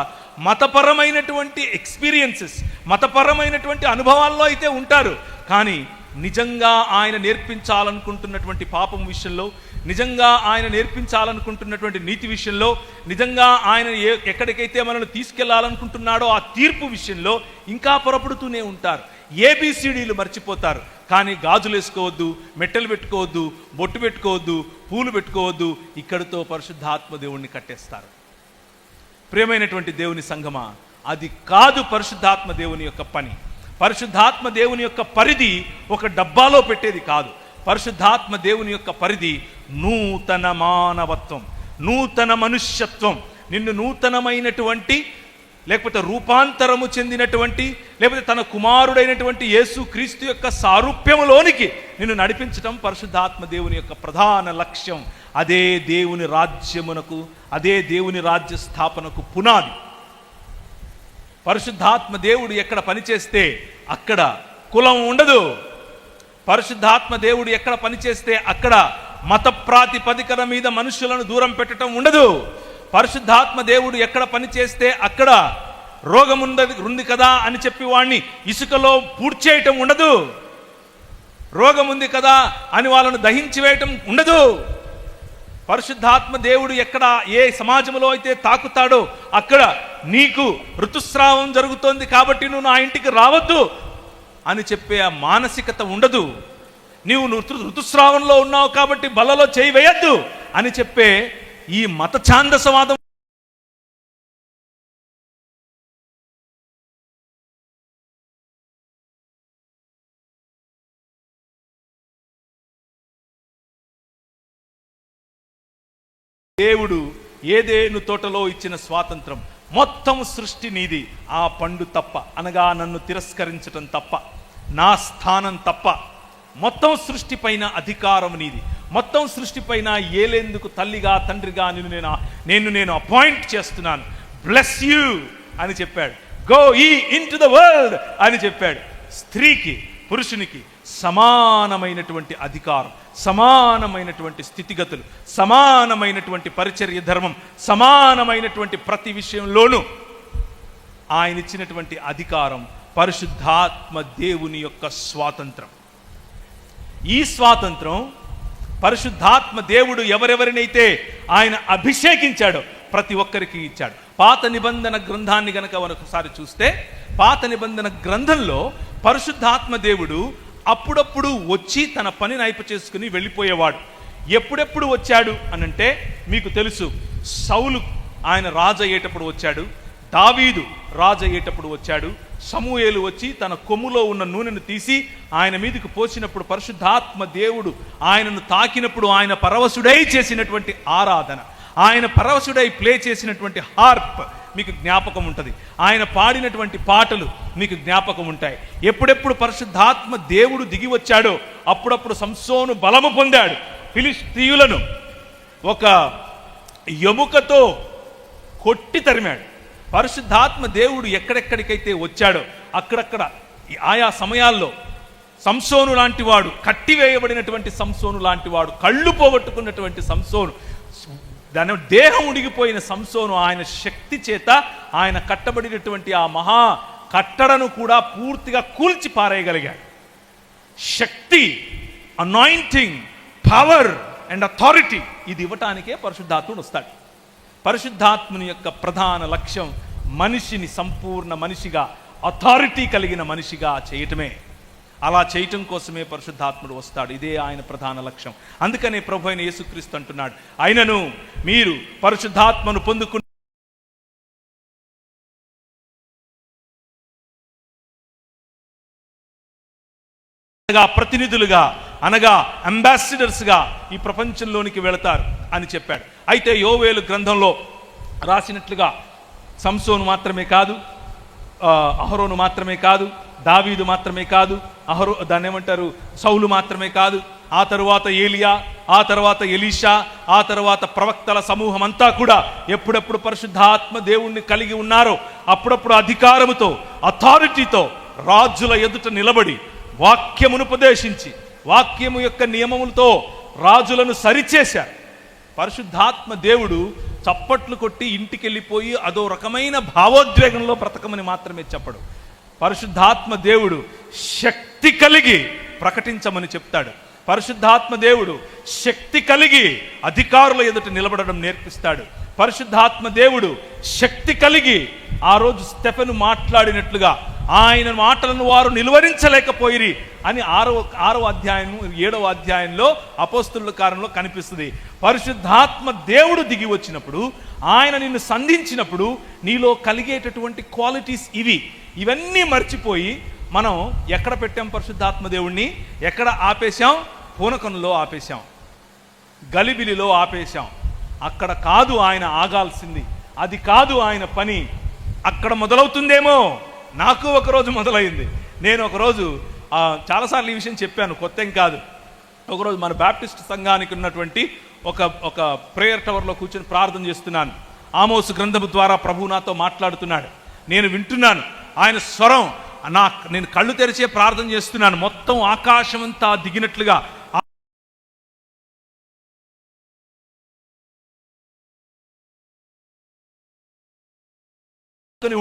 [SPEAKER 1] మతపరమైనటువంటి ఎక్స్పీరియన్సెస్, మతపరమైనటువంటి అనుభవాల్లో అయితే ఉంటారు. కానీ నిజంగా ఆయన నేర్పించాలనుకుంటున్నటువంటి పాపం విషయంలో, నిజంగా ఆయన నేర్పించాలనుకుంటున్నటువంటి నీతి విషయంలో, నిజంగా ఆయన ఎక్కడికైతే మనల్ని తీసుకెళ్లాలనుకుంటున్నాడో ఆ తీర్పు విషయంలో ఇంకా పొరపడుతూనే ఉంటారు. ఏబిసిడీలు మర్చిపోతారు. కానీ గాజులు వేసుకోవద్దు, మెట్టెలు పెట్టుకోవద్దు, బొట్టు పెట్టుకోవద్దు, పూలు పెట్టుకోవద్దు, ఇక్కడితో పరిశుద్ధాత్మ దేవుణ్ణి కట్టేస్తారు. ప్రియమైనటువంటి దేవుని సంఘమా, అది కాదు పరిశుద్ధాత్మ దేవుని యొక్క పని. పరిశుద్ధాత్మ దేవుని యొక్క పరిధి ఒక డబ్బాలో పెట్టేది కాదు. పరిశుద్ధాత్మ దేవుని యొక్క పరిధి నూతన మానవత్వం, నూతన మనుష్యత్వం, నిన్ను నూతనమైనటువంటి లేకపోతే రూపాంతరము చెందినటువంటి లేకపోతే తన కుమారుడైనటువంటి యేసు క్రీస్తు యొక్క సారూప్యములోనికి నిన్ను నడిపించటం పరిశుద్ధాత్మ దేవుని యొక్క ప్రధాన లక్ష్యం. అదే దేవుని రాజ్యమునకు, అదే దేవుని రాజ్య స్థాపనకు పునాది. పరిశుద్ధాత్మ దేవుడు ఎక్కడ పనిచేస్తే అక్కడ కులం ఉండదు. పరిశుద్ధాత్మ దేవుడు ఎక్కడ పనిచేస్తే అక్కడ మత ప్రాతిపదికన మీద మనుషులను దూరం పెట్టడం ఉండదు. పరిశుద్ధాత్మ దేవుడు ఎక్కడ పనిచేస్తే అక్కడ రోగం ఉంది కదా అని చెప్పి వాడిని ఇసుకలో పూడ్చేయటం ఉండదు. రోగం ఉంది కదా అని వాళ్ళను దహించి వేయటం ఉండదు. పరిశుద్ధాత్మ దేవుడు ఎక్కడ ఏ సమాజంలో అయితే తాకుతాడో అక్కడ నీకు ఋతుస్రావం జరుగుతోంది కాబట్టి నువ్వు నా ఇంటికి రావద్దు అని చెప్పే ఆ మానసికత ఉండదు. నీవు ఋతుస్రావంలో ఉన్నావు కాబట్టి బల్లలో చేయి వేయద్దు అని చెప్పే ఈ మత ఛాందసవాదం దేవుడు ఏదేను తోటలో ఇచ్చిన స్వాతంత్రం, మొత్తం సృష్టి నీది, ఆ పండు తప్ప, అనగా నన్ను తిరస్కరించటం తప్ప, నా స్థానం తప్ప, మొత్తం సృష్టి పైన అధికారం నీది, మొత్తం సృష్టి పైన ఏలేందుకు తల్లిగా తండ్రిగా నేను అపాయింట్ చేస్తున్నాను, బ్లెస్ యూ అని చెప్పాడు. గో ఈ ఇన్ టు ద వరల్డ్ అని చెప్పాడు. స్త్రీకి పురుషునికి సమానమైనటువంటి అధికారం, సమానమైనటువంటి స్థితిగతులు, సమానమైనటువంటి పరిచర్య ధర్మం, సమానమైనటువంటి ప్రతి విషయంలోనూ ఆయన ఇచ్చినటువంటి అధికారం పరిశుద్ధాత్మ దేవుని యొక్క స్వాతంత్రం. ఈ స్వాతంత్రం పరిశుద్ధాత్మ దేవుడు ఎవరెవరినైతే ఆయన అభిషేకించాడో ప్రతి ఒక్కరికి ఇచ్చాడు. పాత నిబంధన గ్రంథాన్ని గనక ఒకసారి చూస్తే, పాత నిబంధన గ్రంథంలో పరిశుద్ధాత్మ దేవుడు అప్పుడప్పుడు వచ్చి తన పని నైపు చేసుకుని వెళ్ళిపోయేవాడు. ఎప్పుడెప్పుడు వచ్చాడు అనంటే మీకు తెలుసు, సౌలు ఆయన రాజు అయ్యేటప్పుడు వచ్చాడు, దావీదు రాజు అయ్యేటప్పుడు వచ్చాడు, సమూయేలు వచ్చి తన కొమ్ములో ఉన్న నూనెను తీసి ఆయన మీదకి పోసినప్పుడు పరిశుద్ధాత్మ దేవుడు ఆయనను తాకినప్పుడు ఆయన పరవశుడై చేసినటువంటి ఆరాధన, ఆయన పరవశుడై ప్లే చేసినటువంటి హార్ప్ మీకు జ్ఞాపకం ఉంటుంది. ఆయన పాడినటువంటి పాటలు మీకు జ్ఞాపకం ఉంటాయి. ఎప్పుడెప్పుడు పరిశుద్ధాత్మ దేవుడు దిగి వచ్చాడో అప్పుడప్పుడు సంసోను బలము పొందాడు. ఫిలిష్తీయులను ఒక ఎముకతో కొట్టి తరిమాడు. పరిశుద్ధాత్మ దేవుడు ఎక్కడెక్కడికైతే వచ్చాడో అక్కడక్కడ ఆయా సమయాల్లో సంసోను లాంటి వాడు, కట్టివేయబడినటువంటి సంసోను లాంటి వాడు, కళ్ళు పోగొట్టుకున్నటువంటి సంసోను, దాని దేహం ఉడిగిపోయిన సంసోను ఆయన శక్తి చేత ఆయన కట్టబడినటువంటి ఆ మహా కట్టడను కూడా పూర్తిగా కూల్చి పారేయగలిగాడు. శక్తి, అనాయింటింగ్, పవర్ అండ్ అథారిటీ ఇది ఇవ్వటానికే పరిశుద్ధాత్ముడు వస్తాడు. పరిశుద్ధాత్ముని యొక్క ప్రధాన లక్ష్యం మనిషిని సంపూర్ణ మనిషిగా, అథారిటీ కలిగిన మనిషిగా చేయటమే. అలా చేయటం కోసమే పరిశుద్ధాత్ముడు వస్తాడు. ఇదే ఆయన ప్రధాన లక్ష్యం. అందుకనే ప్రభు అయిన యేసుక్రీస్తు అంటున్నాడు, అయినను మీరు పరిశుద్ధాత్మను పొందుకు ప్రతినిధులుగా అనగా అంబాసిడర్స్గా ఈ ప్రపంచంలోనికి వెళతారు అని చెప్పాడు. అయితే యోవేలు గ్రంథంలో రాసినట్లుగా సంసోను మాత్రమే కాదు, అహరోను మాత్రమే కాదు, దావీదు మాత్రమే కాదు, దాన్ని ఏమంటారు, సౌలు మాత్రమే కాదు, ఆ తరువాత ఏలియా, ఆ తర్వాత ఎలీషా, ఆ తర్వాత ప్రవక్తల సమూహం అంతా కూడా ఎప్పుడెప్పుడు పరిశుద్ధాత్మ దేవుణ్ణి కలిగి ఉన్నారో అప్పుడప్పుడు అధికారముతో, అథారిటీతో రాజుల ఎదుట నిలబడి వాక్యమును ఉపదేశించి వాక్యము యొక్క నియమములతో రాజులను సరిచేశారు. పరిశుద్ధాత్మ దేవుడు చప్పట్లు కొట్టి ఇంటికి వెళ్ళిపోయి అదో రకమైన భావోద్వేగంలో బ్రతకమని మాత్రమే చెప్పడు. పరిశుద్ధాత్మ దేవుడు శక్తి కలిగి ప్రకటించమని చెప్తాడు. పరిశుద్ధాత్మ దేవుడు శక్తి కలిగి అధికారుల ఎదుట నిలబడడం నేర్పిస్తాడు. పరిశుద్ధాత్మ దేవుడు శక్తి కలిగి ఆ రోజు స్టెఫెను మాట్లాడినట్లుగా ఆయన మాటలను వారు నిలువరించలేకపోయిరి అని 6వ అధ్యాయం 7వ అధ్యాయంలో అపోస్తుల కార్యంలో కనిపిస్తుంది. పరిశుద్ధాత్మ దేవుడు దిగి వచ్చినప్పుడు, ఆయన నిన్ను సంధించినప్పుడు నీలో కలిగేటటువంటి క్వాలిటీస్ ఇవన్నీ మర్చిపోయి మనం ఎక్కడ పెట్టాం పరిశుద్ధాత్మ దేవుణ్ణి? ఎక్కడ ఆపేశాం? పూనకంలో ఆపేశాం, గలిబిలిలో ఆపేశాం. అక్కడ కాదు ఆయన ఆగాల్సింది, అది కాదు ఆయన పని. అక్కడ మొదలవుతుందేమో. నాకు ఒకరోజు మొదలైంది. నేను ఒకరోజు చాలాసార్లు ఈ విషయం చెప్పాను, కొత్త ఏం కాదు. ఒకరోజు మన బ్యాప్టిస్ట్ సంఘానికి ఉన్నటువంటి ఒక ప్రేయర్ టవర్లో కూర్చొని ప్రార్థన చేస్తున్నాను. ఆమోసు గ్రంథము ద్వారా ప్రభువు నాతో మాట్లాడుతున్నాడు. నేను వింటున్నాను ఆయన స్వరం. నేను కళ్ళు తెరిచే ప్రార్థన చేస్తున్నాను. మొత్తం ఆకాశమంతా దిగినట్లుగా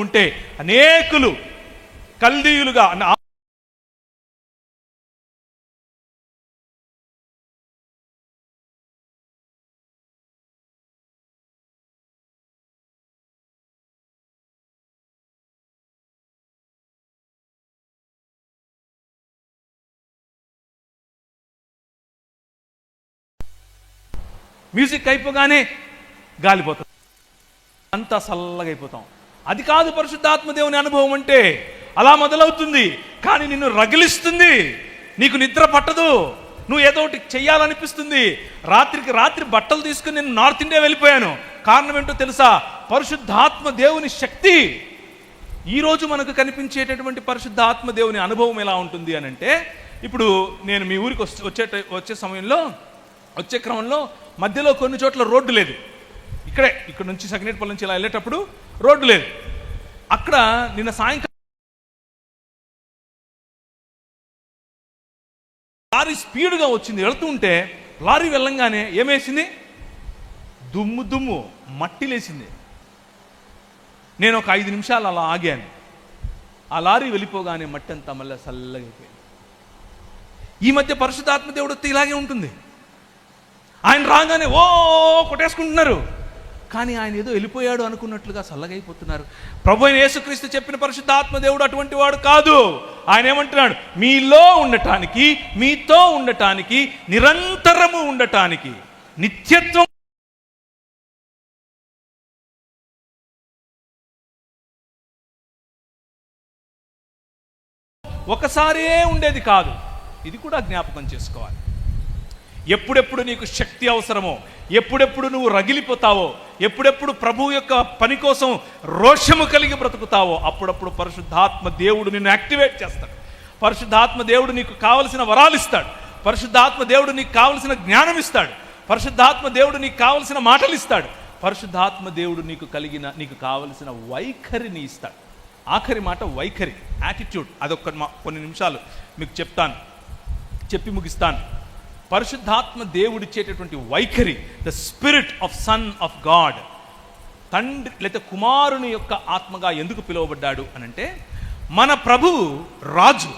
[SPEAKER 1] ఉంటే అనేకులు కల్దీయులుగా మ్యూజిక్ అయిపోగానే గాలిపోతాం, అంతా చల్లగా అయిపోతాం. అది కాదు పరిశుద్ధాత్మ దేవుని అనుభవం అంటే. అలా మొదలవుతుంది, కానీ నిన్ను రగిలిస్తుంది. నీకు నిద్ర పట్టదు, నువ్వు ఏదో ఒకటి చెయ్యాలనిపిస్తుంది. రాత్రికి రాత్రి బట్టలు తీసుకుని నేను నార్త్ ఇండియా వెళ్ళిపోయాను. కారణం ఏంటో తెలుసా? పరిశుద్ధాత్మ దేవుని శక్తి. ఈరోజు మనకు కనిపించేటటువంటి పరిశుద్ధాత్మ దేవుని అనుభవం ఎలా ఉంటుంది అని అంటే, ఇప్పుడు నేను మీ ఊరికి వచ్చే సమయంలో, వచ్చే క్రమంలో మధ్యలో కొన్ని చోట్ల రోడ్డు లేదు. ఇక్కడ నుంచి సకినేటిపల్లి నుంచి ఇలా వెళ్ళేటప్పుడు రోడ్డు లేదు. అక్కడ నిన్న సాయంకాలం లారీ స్పీడ్గా వచ్చింది. వెళుతూ ఉంటే లారీ వెళ్ళంగానే ఏమేసింది? దుమ్ము మట్టి లేసింది. నేను ఒక 5 నిమిషాలు అలా ఆగాను. ఆ లారీ వెళ్ళిపోగానే మట్టి అంతా మళ్ళీ చల్లగా అయిపోయింది. ఈ మధ్య పరిశుద్ధాత్మ దేవుడు వస్తే ఇలాగే ఉంటుంది. ఆయన రాగానే కొట్టేసుకుంటున్నారు, కానీ ఆయన ఏదో వెళ్ళిపోయాడు అనుకున్నట్లుగా చల్లగైపోతున్నారు. ప్రభు అయిన యేసుక్రీస్తు చెప్పిన పరిశుద్ధాత్మ దేవుడు అటువంటి వాడు కాదు. ఆయన ఏమంటున్నాడు? మీలో ఉండటానికి, మీతో ఉండటానికి, నిరంతరము ఉండటానికి, నిత్యత్వం ఒకసారే ఉండేది కాదు. ఇది కూడా జ్ఞాపకం చేసుకోవాలి. ఎప్పుడెప్పుడు నీకు శక్తి అవసరమో, ఎప్పుడెప్పుడు నువ్వు రగిలిపోతావో, ఎప్పుడెప్పుడు ప్రభు యొక్క పని కోసం రోషము కలిగి బ్రతుకుతావో అప్పుడప్పుడు పరిశుద్ధాత్మ దేవుడు నిన్ను యాక్టివేట్ చేస్తాడు. పరిశుద్ధాత్మ దేవుడు నీకు కావలసిన వరాలు ఇస్తాడు. పరిశుద్ధాత్మ దేవుడు నీకు కావలసిన జ్ఞానం ఇస్తాడు. పరిశుద్ధాత్మ దేవుడు నీకు కావలసిన మాటలు ఇస్తాడు. పరిశుద్ధాత్మ దేవుడు నీకు కావలసిన వైఖరిని ఇస్తాడు. ఆఖరి మాట వైఖరి, యాటిట్యూడ్. అదొక కొన్ని నిమిషాలు మీకు చెప్పి ముగిస్తాను. పరిశుద్ధాత్మ దేవుడిచ్చేటటువంటి వైఖరి, the spirit of sun of God, తండ్రి లేదా కుమారుని యొక్క ఆత్మగా ఎందుకు పిలువబడ్డాడు అనంటే, మన ప్రభువు రాజు,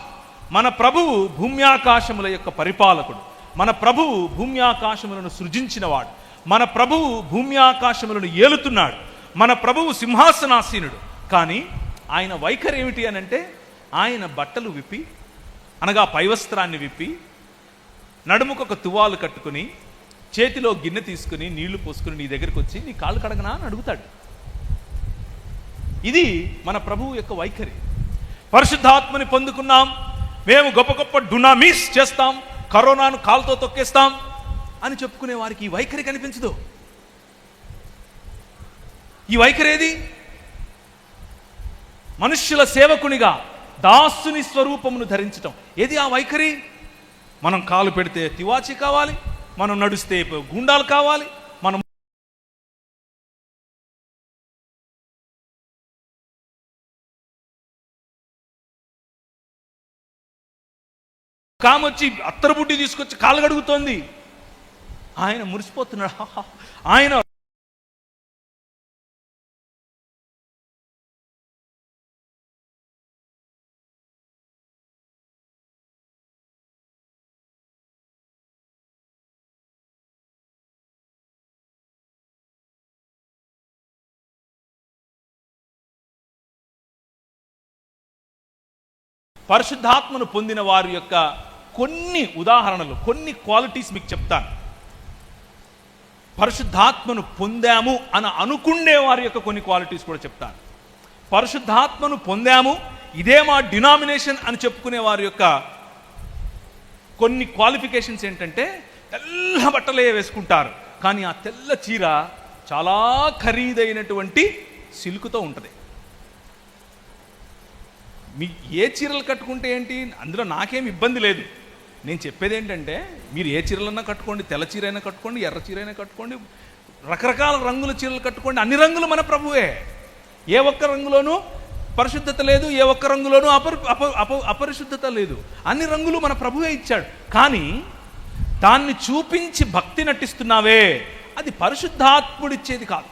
[SPEAKER 1] మన ప్రభువు భూమ్యాకాశముల యొక్క పరిపాలకుడు, మన ప్రభువు భూమ్యాకాశములను సృజించినవాడు, మన ప్రభువు భూమ్యాకాశములను ఏలుతున్నాడు, మన ప్రభువు సింహాసనాసీనుడు. కానీ ఆయన వైఖరి ఏమిటి అనంటే, ఆయన బట్టలు విప్పి, అనగా పైవస్త్రాన్ని విప్పి, నడుముకు ఒక తువాలు కట్టుకుని, చేతిలో గిన్నె తీసుకుని నీళ్లు పోసుకుని నీ దగ్గరికి వచ్చి నీ కాళ్ళు కడగనా అని అడుగుతాడు. ఇది మన ప్రభువు యొక్క వైఖరి. పరిశుద్ధాత్మని పొందుకున్నాం, మేము గొప్ప గొప్ప డునామిస్ చేస్తాం, కరోనాను కాలుతో తొక్కేస్తాం అని చెప్పుకునే వారికి ఈ వైఖరి కనిపించదు. ఈ వైఖరి ఏది? మనుష్యుల సేవకునిగా దాసుని స్వరూపమును ధరించటం. ఏది ఆ వైఖరి? మనం కాలు పెడితే తివాచి కావాలి, మనం నడుస్తే గుండాలు కావాలి, మనం కామొచ్చి అత్తరబుడ్డి తీసుకొచ్చి కాలు గడుగుతోంది, ఆయన మురిసిపోతున్నాడు. ఆయన పరిశుద్ధాత్మను పొందిన వారి యొక్క కొన్ని ఉదాహరణలు, కొన్ని క్వాలిటీస్ మీకు చెప్తాను. పరిశుద్ధాత్మను పొందాము అని అనుకునే వారి యొక్క కొన్ని క్వాలిటీస్ కూడా చెప్తాను. పరిశుద్ధాత్మను పొందాము, ఇదే మా డినామినేషన్ అని చెప్పుకునే వారి యొక్క కొన్ని క్వాలిఫికేషన్స్ ఏంటంటే, తెల్ల బట్టలే వేసుకుంటారు, కానీ ఆ తెల్ల చీర చాలా ఖరీదైనటువంటి సిల్క్తో ఉంటుంది. మీ ఏ చీరలు కట్టుకుంటే ఏంటి, అందులో నాకేం ఇబ్బంది లేదు. నేను చెప్పేది ఏంటంటే, మీరు ఏ చీరలన్నా కట్టుకోండి, తెల్ల చీర అయినా కట్టుకోండి, ఎర్ర చీర అయినా కట్టుకోండి, రకరకాల రంగుల చీరలు కట్టుకోండి. అన్ని రంగులు మన ప్రభువే. ఏ ఒక్క రంగులోనూ పరిశుద్ధత లేదు, ఏ ఒక్క రంగులోనూ అపరిశుద్ధత లేదు. అన్ని రంగులు మన ప్రభువే ఇచ్చాడు. కానీ దాన్ని చూపించి భక్తి నటిస్తున్నావే, అది పరిశుద్ధాత్ముడిచ్చేది కాదు.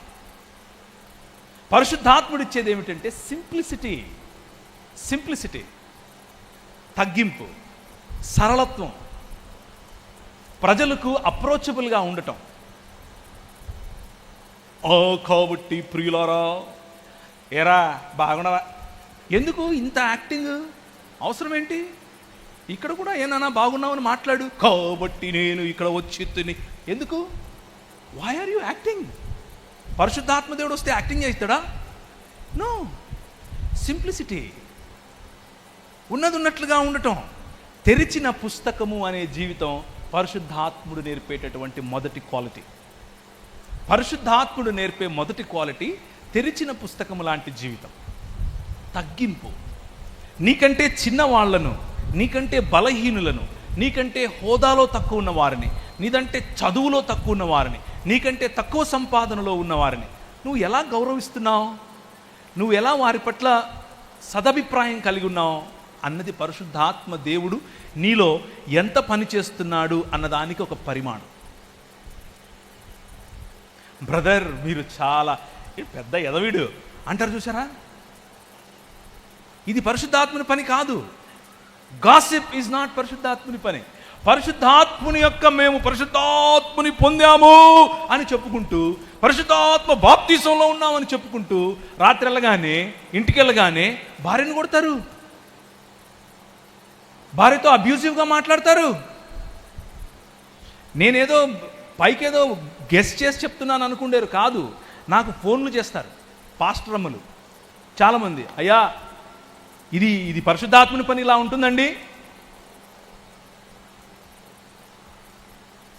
[SPEAKER 1] పరిశుద్ధాత్ముడిచ్చేది ఏమిటంటే సింప్లిసిటీ, తగ్గింపు, సరళత్వం, ప్రజలకు అప్రోచబుల్గా ఉండటం. కాబట్టి ప్రియులారా, ఏరా బాగున్నావా, ఎందుకు ఇంత యాక్టింగ్ అవసరం ఏంటి? ఇక్కడ కూడా ఏనా బాగున్నావని మాట్లాడు, కాబట్టి నేను ఇక్కడ వచ్చి ఎందుకు? Why are you acting? పరిశుద్ధాత్మ దేవుడు వస్తే యాక్టింగ్ చేస్తాడా? నో. సింప్లిసిటీ, ఉన్నది ఉన్నట్లుగా ఉండటం, తెరిచిన పుస్తకము అనే జీవితం పరిశుద్ధాత్ముడు నేర్పేటటువంటి మొదటి క్వాలిటీ. పరిశుద్ధాత్ముడు నేర్పే మొదటి క్వాలిటీ తెరిచిన పుస్తకము లాంటి జీవితం. తగ్గింపు, నీకంటే చిన్నవాళ్లను, నీకంటే బలహీనులను, నీకంటే హోదాలో తక్కువ ఉన్న వారిని, నీదంటే చదువులో తక్కువ ఉన్న వారిని, నీకంటే తక్కువ సంపాదనలో ఉన్నవారిని నువ్వు ఎలా గౌరవిస్తున్నావు, నువ్వు ఎలా వారి పట్ల సదభిప్రాయం కలిగి ఉన్నావు అన్నది పరిశుద్ధాత్మ దేవుడు నీలో ఎంత పని చేస్తున్నాడు అన్నదానికి ఒక పరిమాణం. బ్రదర్ మీరు చాలా పెద్ద ఎదవీడు అంటారు చూసారా, ఇది పరిశుద్ధాత్ముని పని కాదు. గాసిప్ ఈజ్ నాట్ పరిశుద్ధాత్ముని పని. పరిశుద్ధాత్ముని యొక్క మేము పరిశుద్ధాత్ముని పొందాము అని చెప్పుకుంటూ, పరిశుద్ధాత్మ బాప్తిసంలో ఉన్నామని చెప్పుకుంటూ రాత్రి వెళ్ళగానే, ఇంటికి వెళ్ళగానే భార్యను కొడతారు, భార్యతో అబ్యూజివ్గా మాట్లాడతారు. నేనేదో పైకేదో గెస్ట్ చేసి చెప్తున్నాను అనుకుండేరు కాదు. నాకు ఫోన్లు చేస్తారు పాస్టర్ అమ్మలు చాలామంది, అయ్యా ఇది పరిశుద్ధాత్మని పని ఇలా ఉంటుందండి.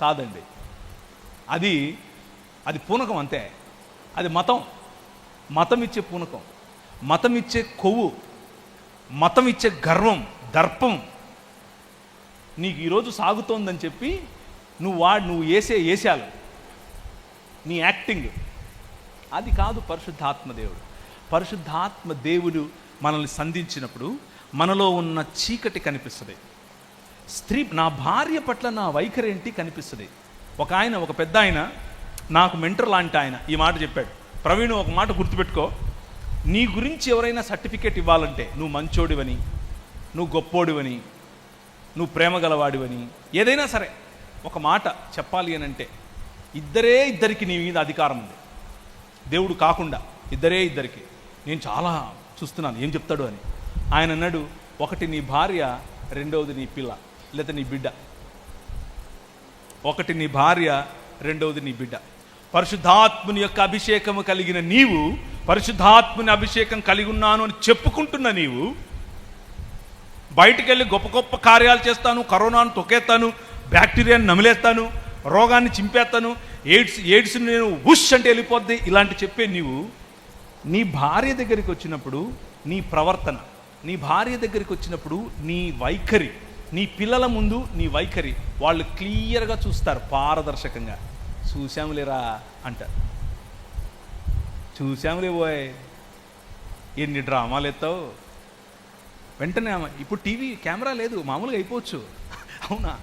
[SPEAKER 1] కాదండి, అది పూనకం అంతే. అది మతం ఇచ్చే పూనకం, మతం ఇచ్చే కొవ్వు, మతం ఇచ్చే గర్వం, దర్పం నీకు ఈరోజు సాగుతోందని చెప్పి నువ్వు వేసే వేసాలు, నీ యాక్టింగ్, అది కాదు పరిశుద్ధాత్మ దేవుడు. పరిశుద్ధాత్మ దేవుడు మనల్ని సంధించినప్పుడు మనలో ఉన్న చీకటి కనిపిస్తుంది. నా భార్య పట్ల నా వైఖరి ఏంటి కనిపిస్తుంది. ఒక పెద్ద ఆయన, నాకు మెంటర్ లాంటి ఆయన ఈ మాట చెప్పాడు, ప్రవీణ్ ఒక మాట గుర్తుపెట్టుకో, నీ గురించి ఎవరైనా సర్టిఫికేట్ ఇవ్వాలంటే నువ్వు మంచోడివని, నువ్వు గొప్పోడివని, నువ్వు ప్రేమ గలవాడివని, ఏదైనా సరే ఒక మాట చెప్పాలి అని అంటే ఇద్దరికి నీ మీద అధికారం ఉంది. దేవుడు కాకుండా ఇద్దరికి. నేను చాలా చూస్తున్నాను ఏం చెప్తాడు అని. ఆయన అన్నాడు, ఒకటి నీ భార్య, రెండవది నీ పిల్ల లేదా నీ బిడ్డ. ఒకటి నీ భార్య, రెండవది నీ బిడ్డ. పరిశుద్ధాత్ముని యొక్క అభిషేకము కలిగిన నీవు, పరిశుద్ధాత్ముని అభిషేకం కలిగి ఉన్నాను అని చెప్పుకుంటున్న నీవు, బయటికి వెళ్ళి గొప్ప గొప్ప కార్యాలు చేస్తాను, కరోనాను తొక్కేస్తాను, బ్యాక్టీరియాని నమిలేస్తాను, రోగాన్ని చింపేస్తాను, ఎయిడ్స్ నేను ఉష్ అంటే వెళ్ళిపోద్ది, ఇలాంటి చెప్పే నీవు నీ భార్య దగ్గరికి వచ్చినప్పుడు నీ ప్రవర్తన, నీ భార్య దగ్గరికి వచ్చినప్పుడు నీ వైఖరి, నీ పిల్లల ముందు నీ వైఖరి వాళ్ళు క్లియర్గా చూస్తారు, పారదర్శకంగా. చూసాములేరా అంటారు. చూసాములే పోయ్, ఎన్ని డ్రామాలు ఎత్తావు. వెంటనే ఇప్పుడు టీవీ కెమెరా లేదు, మామూలుగా అయిపోవచ్చు. అవునా?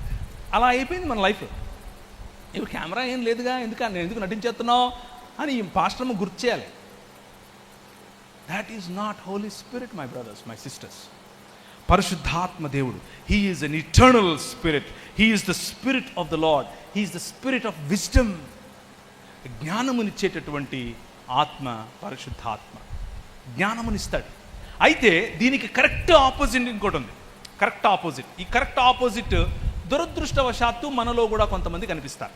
[SPEAKER 1] అలా అయిపోయింది మన లైఫ్. ఇప్పుడు కెమెరా ఏం లేదుగా, నేను ఎందుకు నటించేస్తున్నావు అని పాస్టర్మ గుర్తు చేయాలి. That is not holy spirit my brothers, my sisters. పరిశుద్ధాత్మ దేవుడు, he is an eternal spirit, he is the spirit of the lord, he is the spirit of wisdom. జ్ఞానమునిచ్చేటటువంటి ఆత్మ పరిశుద్ధాత్మ, జ్ఞానమునిస్తాడు. అయితే దీనికి కరెక్ట్ ఆపోజిట్ ఇంకోటి ఉంది, కరెక్ట్ ఆపోజిట్. ఈ కరెక్ట్ ఆపోజిట్ దురదృష్టవశాత్తు మనలో కూడా కొంతమంది కనిపిస్తారు.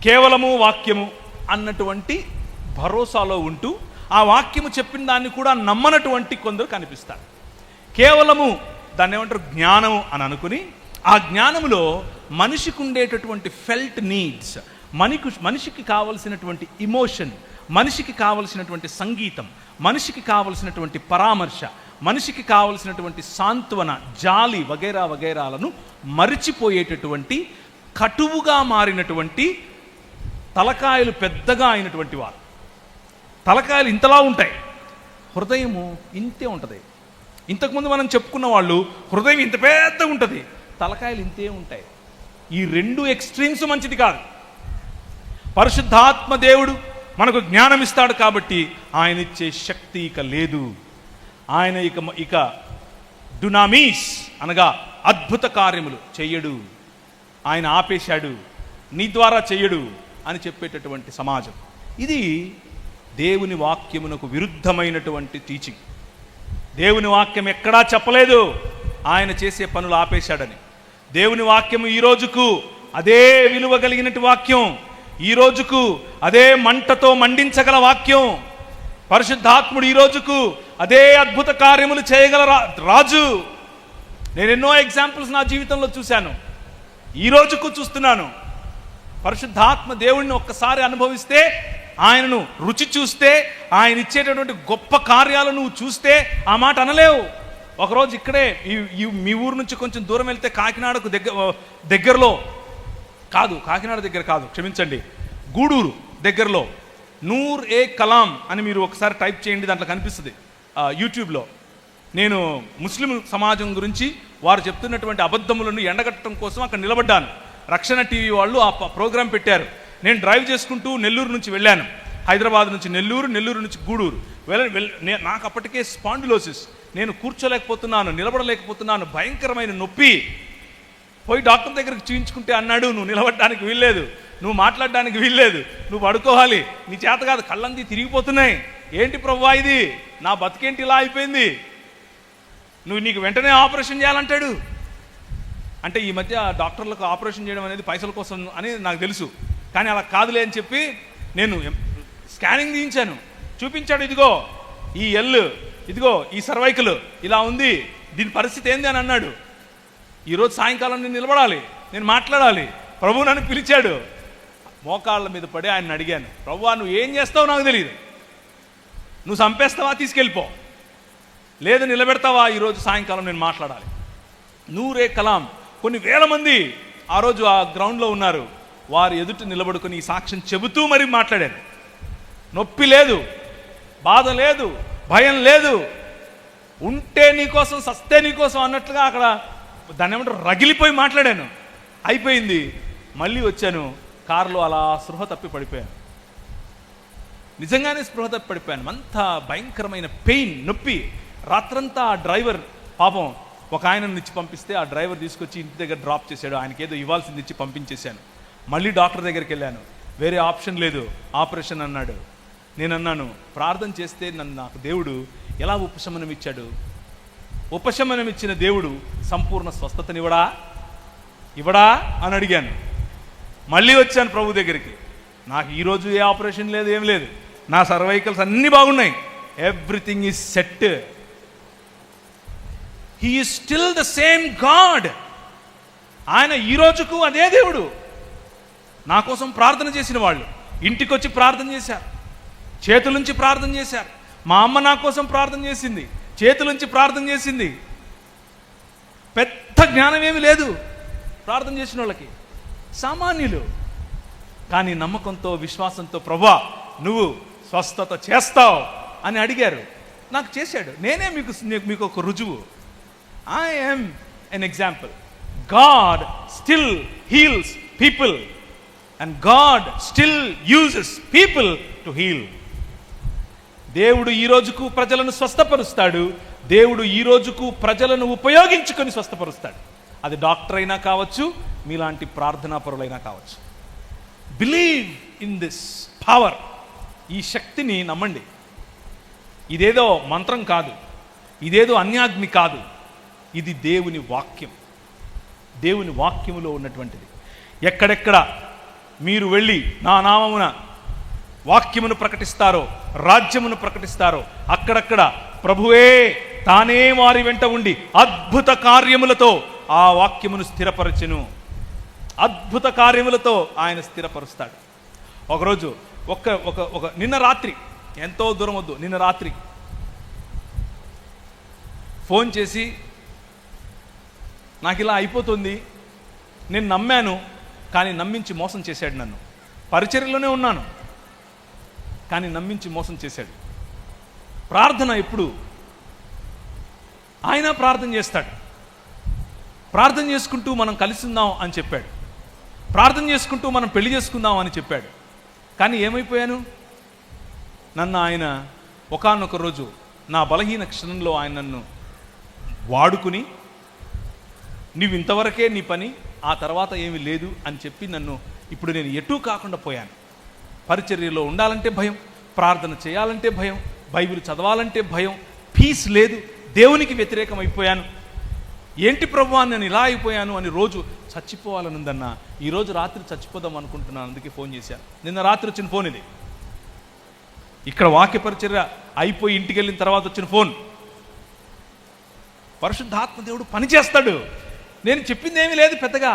[SPEAKER 1] కేవలము వాక్యము అన్నటువంటి భరోసాలో ఉంటూ ఆ వాక్యము చెప్పిన దాన్ని కూడా నమ్మనటువంటి కొందరు కనిపిస్తారు. కేవలము దాన్ని ఏమంటారు, జ్ఞానము అని అనుకుని ఆ జ్ఞానములో మనిషికి ఉండేటటువంటి ఫెల్ట్ నీడ్స్, మనిషికి కావలసినటువంటి ఇమోషన్, మనిషికి కావలసినటువంటి సంగీతం, మనిషికి కావలసినటువంటి పరామర్శ, మనిషికి కావలసినటువంటి సాంత్వన, జాలి వగైరా వగైరాలను మరిచిపోయేటటువంటి కటువుగా మారినటువంటి తలకాయలు పెద్దగా అయినటువంటి వారు. తలకాయలు ఇంతలా ఉంటాయి, హృదయము ఇంతే ఉంటుంది. ఇంతకుముందు మనం చెప్పుకున్న వాళ్ళు హృదయం ఇంత పెద్దగా ఉంటుంది, తలకాయలు ఇంతే ఉంటాయి. ఈ రెండు ఎక్స్ట్రీమ్స్ మంచిది కాదు. పరిశుద్ధాత్మ దేవుడు మనకు జ్ఞానం ఇస్తాడు కాబట్టి ఆయన ఇచ్చే శక్తి ఇక లేదు. ఆయన ఇక డునామీస్ అనగా అద్భుత కార్యములు చెయ్యడు, ఆయన ఆపేశాడు, నీ ద్వారా చెయ్యడు అని చెప్పేటటువంటి సమాజం ఇది. దేవుని వాక్యమునకు విరుద్ధమైనటువంటి టీచింగ్. దేవుని వాక్యం ఎక్కడా చెప్పలేదు ఆయన చేసే పనులు ఆపేశాడని. దేవుని వాక్యము ఈ రోజుకు అదే విలువ కలిగినటువంటి వాక్యం, ఈ రోజుకు అదే మంటతో మండించగల వాక్యం. పరిశుద్ధాత్ముడు ఈ రోజుకు అదే అద్భుత కార్యములు చేయగల రాజు. నేను ఎన్నో ఎగ్జాంపుల్స్ నా జీవితంలో చూశాను, ఈ రోజుకు చూస్తున్నాను. పరిశుద్ధాత్మ దేవుడిని ఒక్కసారి అనుభవిస్తే, ఆయనను రుచి చూస్తే, ఆయన ఇచ్చేటటువంటి గొప్ప కార్యాలను నువ్వు చూస్తే ఆ మాట అనలేవు. ఒకరోజు ఇక్కడే మీ ఊరు నుంచి కొంచెం దూరం వెళ్తే కాకినాడకు దగ్గరలో కాదు, కాకినాడ దగ్గర కాదు, క్షమించండి, గూడూరు దగ్గరలో నూర్ ఏ కలాం అని మీరు ఒకసారి టైప్ చేయండి, దాంట్లో కనిపిస్తుంది యూట్యూబ్లో. నేను ముస్లిం సమాజం గురించి వారు చెప్తున్నటువంటి అబద్ధములను ఎండగట్టడం కోసం అక్కడ నిలబడ్డాను. రక్షణ టీవీ వాళ్ళు ఆ ప్రోగ్రాం పెట్టారు. నేను డ్రైవ్ చేసుకుంటూ నెల్లూరు నుంచి వెళ్ళాను, హైదరాబాద్ నుంచి నెల్లూరు నుంచి గూడూరు నాకు అప్పటికే స్పాండిలోసిస్, నేను కూర్చోలేకపోతున్నాను, నిలబడలేకపోతున్నాను, భయంకరమైన నొప్పి. పోయి డాక్టర్ దగ్గరికి చూయించుకుంటే అన్నాడు, నువ్వు నిలబడడానికి వీల్లేదు, నువ్వు మాట్లాడడానికి వీల్లేదు, నువ్వు పడుకోవాలి, నీ చేత కాదు, కళ్ళంది తిరిగిపోతున్నాయి. ఏంటి ప్రభువా ఇది, నా బతికేంటి ఇలా అయిపోయింది, నీకు వెంటనే ఆపరేషన్ చేయాలంటాడు. అంటే ఈ మధ్య డాక్టర్లకు ఆపరేషన్ చేయడం అనేది పైసల కోసం అని నాకు తెలుసు, కానీ అలా కాదులే అని చెప్పి నేను స్కానింగ్ తీయించాను. చూపించాడు, ఇదిగో ఈ ఇదిగో ఈ సర్వైకల్ ఇలా ఉంది, దీని పరిస్థితి ఏంది అని అన్నాడు. ఈరోజు సాయంకాలం నేను నిలబడాలి, నేను మాట్లాడాలి. ప్రభు నన్ను పిలిచాడు, మోకాళ్ళ మీద పడి ఆయన అడిగాను, ప్రభువా నువ్వు ఏం చేస్తావో నాకు తెలియదు, నువ్వు చంపేస్తావా తీసుకెళ్ళిపో, లేదు నిలబెడతావా, ఈరోజు సాయంకాలం నేను మాట్లాడాలి. నూరే కలాం కొన్ని వేల మంది ఆ రోజు ఆ గ్రౌండ్లో ఉన్నారు. వారు ఎదుట నిలబడుకొని ఈ సాక్ష్యం చెబుతూ మరి మాట్లాడాను. నొప్పి లేదు, బాధ లేదు, భయం లేదు, ఉంటే నీకోసం సస్తే నీకోసం అన్నట్లుగా అక్కడ దాన్ని ఏమంటారు రగిలిపోయి మాట్లాడాను. అయిపోయింది, మళ్ళీ వచ్చాను కారులో, అలా స్పృహ తప్పి పడిపోయాను. నిజంగానే స్పృహ తప్పి పడిపోయాను. అంత భయంకరమైన పెయిన్, నొప్పి. రాత్రంతా ఆ డ్రైవర్ పాపం ఒక ఆయనను ఇచ్చి పంపిస్తే ఆ డ్రైవర్ తీసుకొచ్చి ఇంటి దగ్గర డ్రాప్ చేశాడు. ఆయనకి ఏదో ఇవ్వాల్సింది ఇచ్చి పంపించేశాను. మళ్ళీ డాక్టర్ దగ్గరికి వెళ్ళాను, వేరే ఆప్షన్ లేదు, ఆపరేషన్ అన్నాడు. నేను అన్నాను, ప్రార్థన చేస్తే నాకు దేవుడు ఎలా ఉపశమనం ఇచ్చాడు, ఉపశమనం ఇచ్చిన దేవుడు సంపూర్ణ స్వస్థతనివ్వడా అని అడిగాను. మళ్ళీ వచ్చాను ప్రభు దగ్గరికి, నాకు ఈరోజు ఏ ఆపరేషన్ లేదు, ఏం లేదు, నా సర్వైకల్స్ అన్నీ బాగున్నాయి, everything is set. He is still the same God. ఆయన ఈ రోజుకు అదే దేవుడు. నా కోసం ప్రార్థన చేసిన వాళ్ళు ఇంటికి వచ్చి ప్రార్థన చేశారు, చేతులుంచి ప్రార్థన చేశారు. మా అమ్మ నా కోసం ప్రార్థన చేసింది, చేతులుంచి ప్రార్థన చేసింది. పెద్ద జ్ఞానం ఏమీ లేదు ప్రార్థన చేసిన వాళ్ళకి, సామాన్యులు. కానీ నమ్మకంతో, విశ్వాసంతో, ప్రభువా నువ్వు స్వస్థత చేస్తావు అని అడిగారు. నాకు చేశాడు. నేనే మీకు ఒక రుజువు. I am an example. God still heals people and God still uses people to heal. దేవుడు ఈ రోజుకు ప్రజలను స్వస్థపరుస్తాడు. దేవుడు ఈ రోజుకు ప్రజలను ఉపయోగించుకొని స్వస్థపరుస్తాడు. అది డాక్టర్ అయినా కావచ్చు, మీలాంటి ప్రార్థనాపరులైనా కావచ్చు. Believe in this power. ఈ శక్తిని నమ్మండి. ఇదేదో మంత్రం కాదు, ఇదేదో అన్యాగ్ని కాదు, ఇది దేవుని వాక్యం. దేవుని వాక్యములో ఉన్నటువంటిది. ఎక్కడెక్కడ మీరు వెళ్ళి నా నామమున వాక్యమును ప్రకటిస్తారో, రాజ్యమును ప్రకటిస్తారో, అక్కడక్కడ ప్రభువే తానే వారి వెంట ఉండి అద్భుత కార్యములతో ఆ వాక్యమును స్థిరపరచెను. అద్భుత కార్యములతో ఆయన స్థిరపరుస్తాడు. ఒకరోజు ఒక నిన్న రాత్రి, ఎంతో దూరం వద్దు, నిన్న రాత్రి ఫోన్ చేసి, నాకు ఇలా అయిపోతుంది, నేను నమ్మాను కానీ నమ్మించి మోసం చేశాడు నన్ను. పరిచర్యలోనే ఉన్నాను కానీ నమ్మించి మోసం చేశాడు. ప్రార్థన ఎప్పుడు ఆయన ప్రార్థన చేస్తాడు. ప్రార్థన చేసుకుంటూ మనం కలిసి ఉందాం అని చెప్పాడు. ప్రార్థన చేసుకుంటూ మనం పెళ్లి చేసుకుందాం అని చెప్పాడు. కానీ ఏమైపోయాను? నన్ను ఆయన ఒకానొక రోజు నా బలహీన క్షణంలో ఆయన నన్ను వాడుకుని, నువ్వు ఇంతవరకే నీ పని, ఆ తర్వాత ఏమీ లేదు అని చెప్పి నన్ను ఇప్పుడు నేను ఎటూ కాకుండా పోయాను. పరిచర్యలో ఉండాలంటే భయం, ప్రార్థన చేయాలంటే భయం, బైబిల్ చదవాలంటే భయం, పీస్ లేదు, దేవునికి వ్యతిరేకం అయిపోయాను. ఏంటి ప్రభువా నేను ఇలా అయిపోయాను అని రోజు చచ్చిపోవాలనుందన్నా. ఈరోజు రాత్రి చచ్చిపోదాం అనుకుంటున్నాను, అందుకే ఫోన్ చేశాను. నిన్న రాత్రి వచ్చిన ఫోన్ ఇది. ఇక్కడ వాక్య పరిచర్య అయిపోయి ఇంటికి వెళ్ళిన తర్వాత వచ్చిన ఫోన్. పరిశుద్ధాత్మ దేవుడు పని చేస్తాడు. నేను చెప్పింది ఏమీ లేదు పెద్దగా,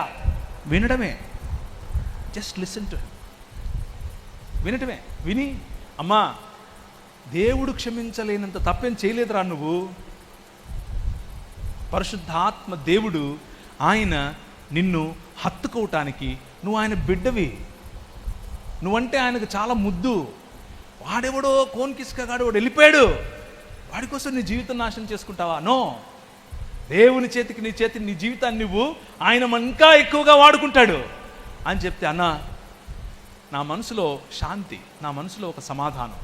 [SPEAKER 1] వినడమే. Just listen to him. వినటమే. విని, అమ్మా దేవుడు క్షమించలేనంత తప్పేం చేయలేదురా నువ్వు. పరిశుద్ధాత్మ దేవుడు ఆయన నిన్ను హత్తుకోవటానికి, నువ్వు ఆయన బిడ్డవి, నువ్వంటే ఆయనకు చాలా ముద్దు. వాడెవడో కోన్కిస్కగాడు వాడు వెళ్ళిపోయాడు, వాడి కోసం నీ జీవితం నాశనం చేసుకుంటావా? నో. దేవుని చేతికి నీ జీవితాన్ని నువ్వు ఆయన ఇంకా ఎక్కువగా వాడుకుంటాడు అని చెప్తే, అన్నా నా మనసులో శాంతి, నా మనసులో ఒక సమాధానం.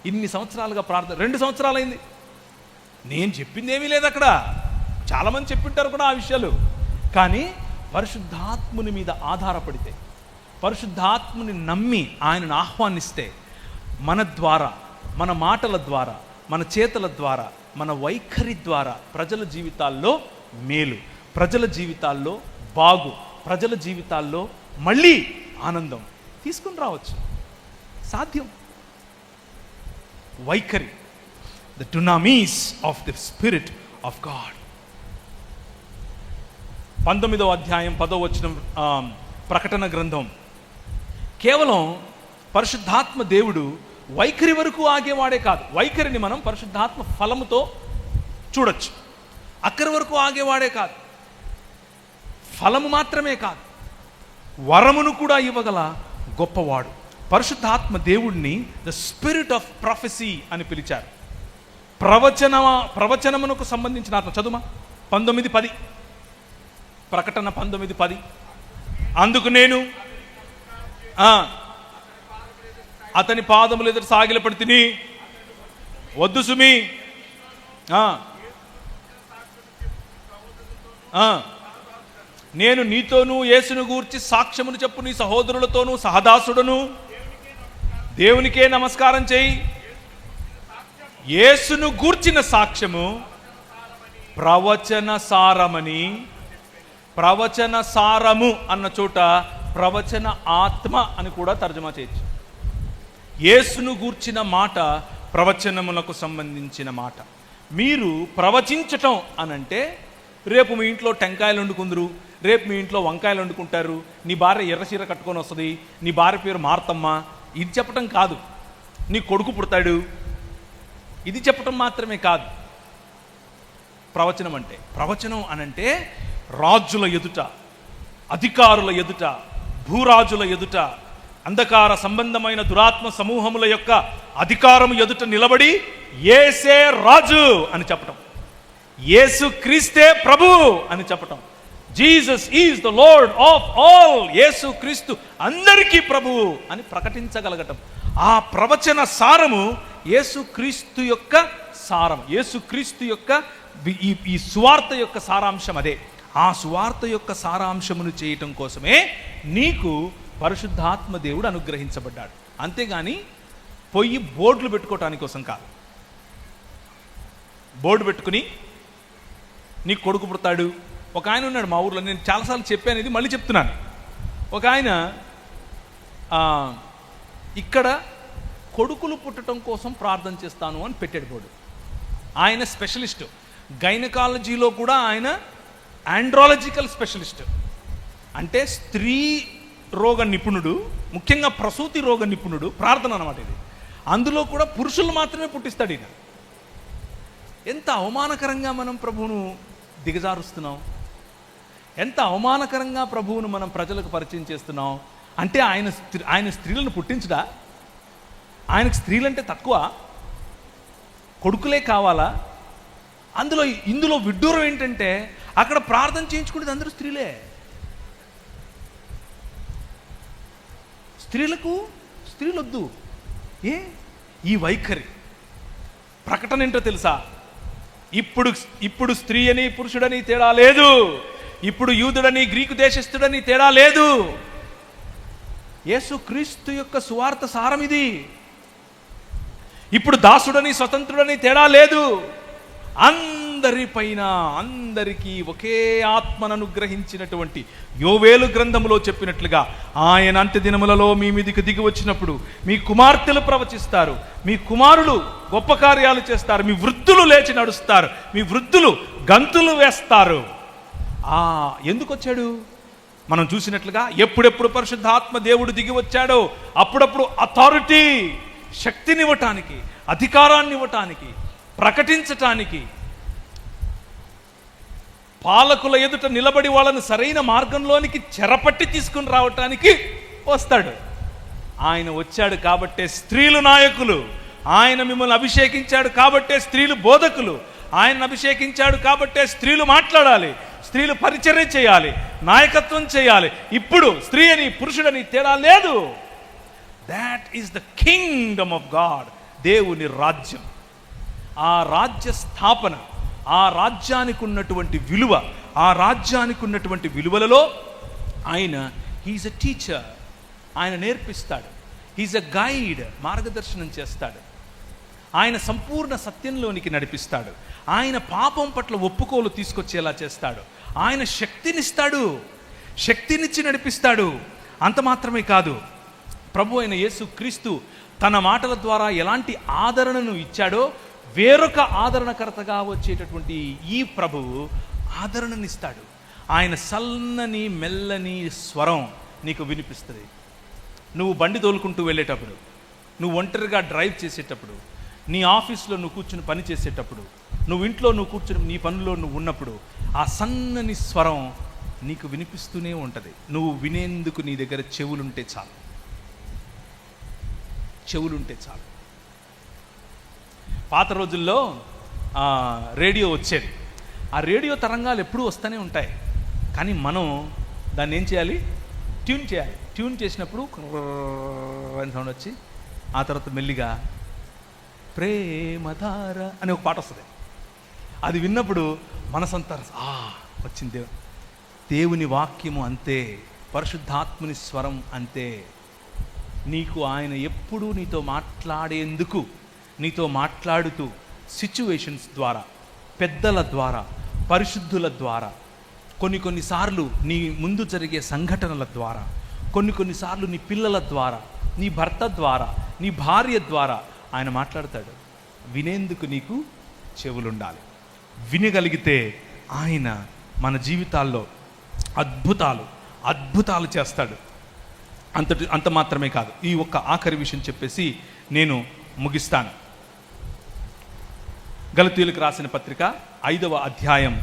[SPEAKER 1] ఇన్ని సంవత్సరాలుగా ప్రార్థన, 2 సంవత్సరాలైంది. నేను చెప్పింది ఏమీ లేదు అక్కడ. చాలామంది చెప్పింటారు కూడా ఆ విషయాలు. కానీ పరిశుద్ధాత్ముని మీద ఆధారపడితే, పరిశుద్ధాత్ముని నమ్మి ఆయనను ఆహ్వానిస్తే, మన ద్వారా, మన మాటల ద్వారా, మన చేతల ద్వారా, మన వైఖరి ద్వారా ప్రజల జీవితాల్లో మేలు, ప్రజల జీవితాల్లో బాగు, ప్రజల జీవితాల్లో మళ్ళీ ఆనందం తీసుకుని రావచ్చు. సాధ్యం. వైఖరి, the dunamis of the spirit of God. 19వ అధ్యాయం 10వ వచనం, ప్రకటన గ్రంథం. కేవలం పరిశుద్ధాత్మ దేవుడు వైఖరి వరకు ఆగేవాడే కాదు. వైఖరిని మనం పరిశుద్ధాత్మ ఫలముతో చూడొచ్చు. అక్కడి వరకు ఆగేవాడే కాదు. ఫలము మాత్రమే కాదు, వరమును కూడా ఇవ్వగల గొప్పవాడు. పరిశుద్ధాత్మ దేవుడిని ద స్పిరిట్ ఆఫ్ ప్రొఫెసీ అని పిలిచారు. ప్రవచనమునకు సంబంధించిన ఆత్మ. చదుమా 19:10, ప్రకటన 19:10. అందుకు నేను అతని పాదములు ఎదురు సాగిలపడి తిని, వద్దు సుమి, నేను నీతోనూ యేసును గూర్చి సాక్ష్యమును చెప్పు, నీ సహోదరులతోనూ సహదాసుడను దేవునికే నమస్కారం చేయి. యేసును గూర్చిన సాక్ష్యము ప్రవచన సారమని. ప్రవచన సారము అన్న చోట ప్రవచన ఆత్మ అని కూడా తర్జమా చేయొచ్చు. యేసును గూర్చిన మాట ప్రవచనములకు సంబంధించిన మాట. మీరు ప్రవచించటం అనంటే రేపు మీ ఇంట్లో టెంకాయలు వండుకుందరు, రేపు మీ ఇంట్లో వంకాయలు వండుకుంటారు, నీ భార్య ఎర్ర చీర కట్టుకొని వస్తుంది, నీ భార్య పేరు మార్తమ్మ, ఇది చెప్పటం కాదు. నీ కొడుకు పుడతాడు, ఇది చెప్పటం మాత్రమే కాదు ప్రవచనం అంటే. ప్రవచనం అనంటే రాజుల ఎదుట, అధికారుల ఎదుట, భూరాజుల ఎదుట, అంధకార సంబంధమైన దురాత్మ సమూహముల యొక్క అధికారము ఎదుట నిలబడి యేసే రాజు అని చెప్పటం, యేసు క్రీస్తే ప్రభు అని చెప్పటం. Jesus is the lord of all. యేసు క్రీస్తు అందరికీ ప్రభువు అని ప్రకటించగలగటం. ఆ ప్రవచన సారము యేసు క్రీస్తు యొక్క సారం, యేసు క్రీస్తు యొక్క ఈ సువార్త యొక్క సారాంశం అదే. ఆ సువార్త యొక్క సారాంశమును చేయటం కోసమే నీకు పరిశుద్ధాత్మ దేవుడు అనుగ్రహించబడ్డాడు. అంతేగాని పొయ్యి బోర్డులు పెట్టుకోవటానికి కోసం కాదు. బోర్డు పెట్టుకుని నీ కొడుకు పుడతాడు. ఒక ఆయన ఉన్నాడు మా ఊర్లో, నేను చాలాసార్లు చెప్పాను, ఇది మళ్ళీ చెప్తున్నాను. ఒక ఆయన ఇక్కడ కొడుకులు పుట్టడం కోసం ప్రార్థన చేస్తాను అని పెట్టాడు బోర్డు. ఆయన స్పెషలిస్ట్, గైనకాలజీలో కూడా ఆయన ఆండ్రాలజికల్ స్పెషలిస్ట్, అంటే స్త్రీ రోగ నిపుణుడు, ముఖ్యంగా ప్రసూతి రోగ నిపుణుడు. ప్రార్థన అన్నమాట ఇది. అందులో కూడా పురుషులు మాత్రమే పుట్టిస్తాడు ఈయన. ఎంత అవమానకరంగా మనం ప్రభువును దిగజారుస్తున్నాం, ఎంత అవమానకరంగా ప్రభువును మనం ప్రజలకు పరిచయం చేస్తున్నాం. అంటే ఆయన స్త్రీలను పుట్టించడా? ఆయనకు స్త్రీలంటే తక్కువ? కొడుకులే కావాలా? ఇందులో విడ్డూరం ఏంటంటే అక్కడ ప్రార్థన చేయించుకునేది అందరూ స్త్రీలే. స్త్రీలొద్దు. ఈ వైఖరి ప్రకటన ఏంటో తెలుసా? ఇప్పుడు స్త్రీ అని పురుషుడని తేడా లేదు, ఇప్పుడు యూదుడని గ్రీకు దేశస్థుడని తేడా లేదు. యేసు క్రీస్తు యొక్క సువార్త సారం ఇది. ఇప్పుడు దాసుడని స్వతంత్రుడని తేడా లేదు. అందరిపైన, అందరికీ ఒకే ఆత్మను అనుగ్రహించినటువంటి యోవేలు గ్రంథములో చెప్పినట్లుగా ఆయన అంత్య దినములలో మీ మీదికి దిగి వచ్చినప్పుడు మీ కుమార్తెలు ప్రవచిస్తారు, మీ కుమారులు గొప్ప కార్యాలు చేస్తారు, మీ వృద్ధులు లేచి నడుస్తారు, మీ వృద్ధులు గంతులు వేస్తారు. ఎందుకు వచ్చాడు? మనం చూసినట్లుగా ఎప్పుడెప్పుడు పరిశుద్ధాత్మ దేవుడు దిగి వచ్చాడో అప్పుడప్పుడు అథారిటీ, శక్తినివ్వటానికి, అధికారాన్ని ఇవ్వటానికి, ప్రకటించటానికి, పాలకుల ఎదుట నిలబడి వాళ్ళను సరైన మార్గంలోనికి చెరపట్టి తీసుకుని రావటానికి వస్తాడు. ఆయన వచ్చాడు కాబట్టే స్త్రీలు నాయకులు, ఆయన మిమ్మల్ని అభిషేకించాడు కాబట్టే స్త్రీలు బోధకులు, ఆయన అభిషేకించాడు కాబట్టే స్త్రీలు మాట్లాడాలి, స్త్రీలు పరిచర్య చేయాలి, నాయకత్వం చేయాలి. ఇప్పుడు స్త్రీ అని పురుషుడని తేడా లేదు. That is the Kingdom of God. దేవుని రాజ్యం, ఆ రాజ్య స్థాపన, ఆ రాజ్యానికి ఉన్నటువంటి విలువ, ఆ రాజ్యానికి ఉన్నటువంటి విలువలలో ఆయన హీఈస్ ఎ టీచర్. ఆయన నేర్పిస్తాడు. హీఈస్ ఎ గైడ్, మార్గదర్శనం చేస్తాడు. ఆయన సంపూర్ణ సత్యంలోనికి నడిపిస్తాడు. ఆయన పాపం పట్ల ఒప్పుకోలు తీసుకొచ్చేలా చేస్తాడు. ఆయన శక్తినిస్తాడు, శక్తినిచ్చి నడిపిస్తాడు. అంత మాత్రమే కాదు, ప్రభు అయిన యేసు క్రీస్తు తన మాటల ద్వారా ఎలాంటి ఆదరణను ఇచ్చాడో వేరొక ఆదరణకర్తగా వచ్చేటటువంటి ఈ ప్రభువు ఆదరణనిస్తాడు. ఆయన సన్నని మెల్లని స్వరం నీకు వినిపిస్తుంది. నువ్వు బండి తోలుకుంటూ వెళ్ళేటప్పుడు, నువ్వు ఒంటరిగా డ్రైవ్ చేసేటప్పుడు, నీ ఆఫీస్లో నువ్వు కూర్చుని పని చేసేటప్పుడు, నువ్వు ఇంట్లో నువ్వు కూర్చుని నీ పనుల్లో నువ్వు ఉన్నప్పుడు ఆ సన్నని స్వరం నీకు వినిపిస్తూనే ఉంటుంది. నువ్వు వినేందుకు నీ దగ్గర చెవులుంటే చాలు, చెవులుంటే చాలు. పాత రోజుల్లో రేడియో వచ్చేది. ఆ రేడియో తరంగాలు ఎప్పుడూ వస్తూనే ఉంటాయి. కానీ మనం దాన్ని ఏం చేయాలి? ట్యూన్ చేయాలి. ట్యూన్ చేసినప్పుడు అని సౌండ్ వచ్చి ఆ తర్వాత మెల్లిగా ప్రేమధార అనే ఒక పాట వస్తుంది. అది విన్నప్పుడు మనసంతా వచ్చింది. దేవుని వాక్యము అంతే, పరిశుద్ధాత్ముని స్వరం అంతే. నీకు ఆయన ఎప్పుడూ నీతో మాట్లాడేందుకు, నీతో మాట్లాడుతూ సిచ్యువేషన్స్ ద్వారా, పెద్దల ద్వారా, పరిశుద్ధుల ద్వారా, కొన్నిసార్లు నీ ముందు జరిగే సంఘటనల ద్వారా, కొన్నిసార్లు నీ పిల్లల ద్వారా, నీ భర్త ద్వారా, నీ భార్య ద్వారా ఆయన మాట్లాడతాడు. వినేందుకు నీకు చెవులుండాలి. వినగలిగితే ఆయన మన జీవితాల్లో అద్భుతాలు చేస్తాడు. అంత మాత్రమే కాదు, ఈ ఒక్క ఆఖరి విషయం చెప్పేసి నేను ముగిస్తాను. గలతీయులకు రాసిన పత్రిక 5వ అధ్యాయం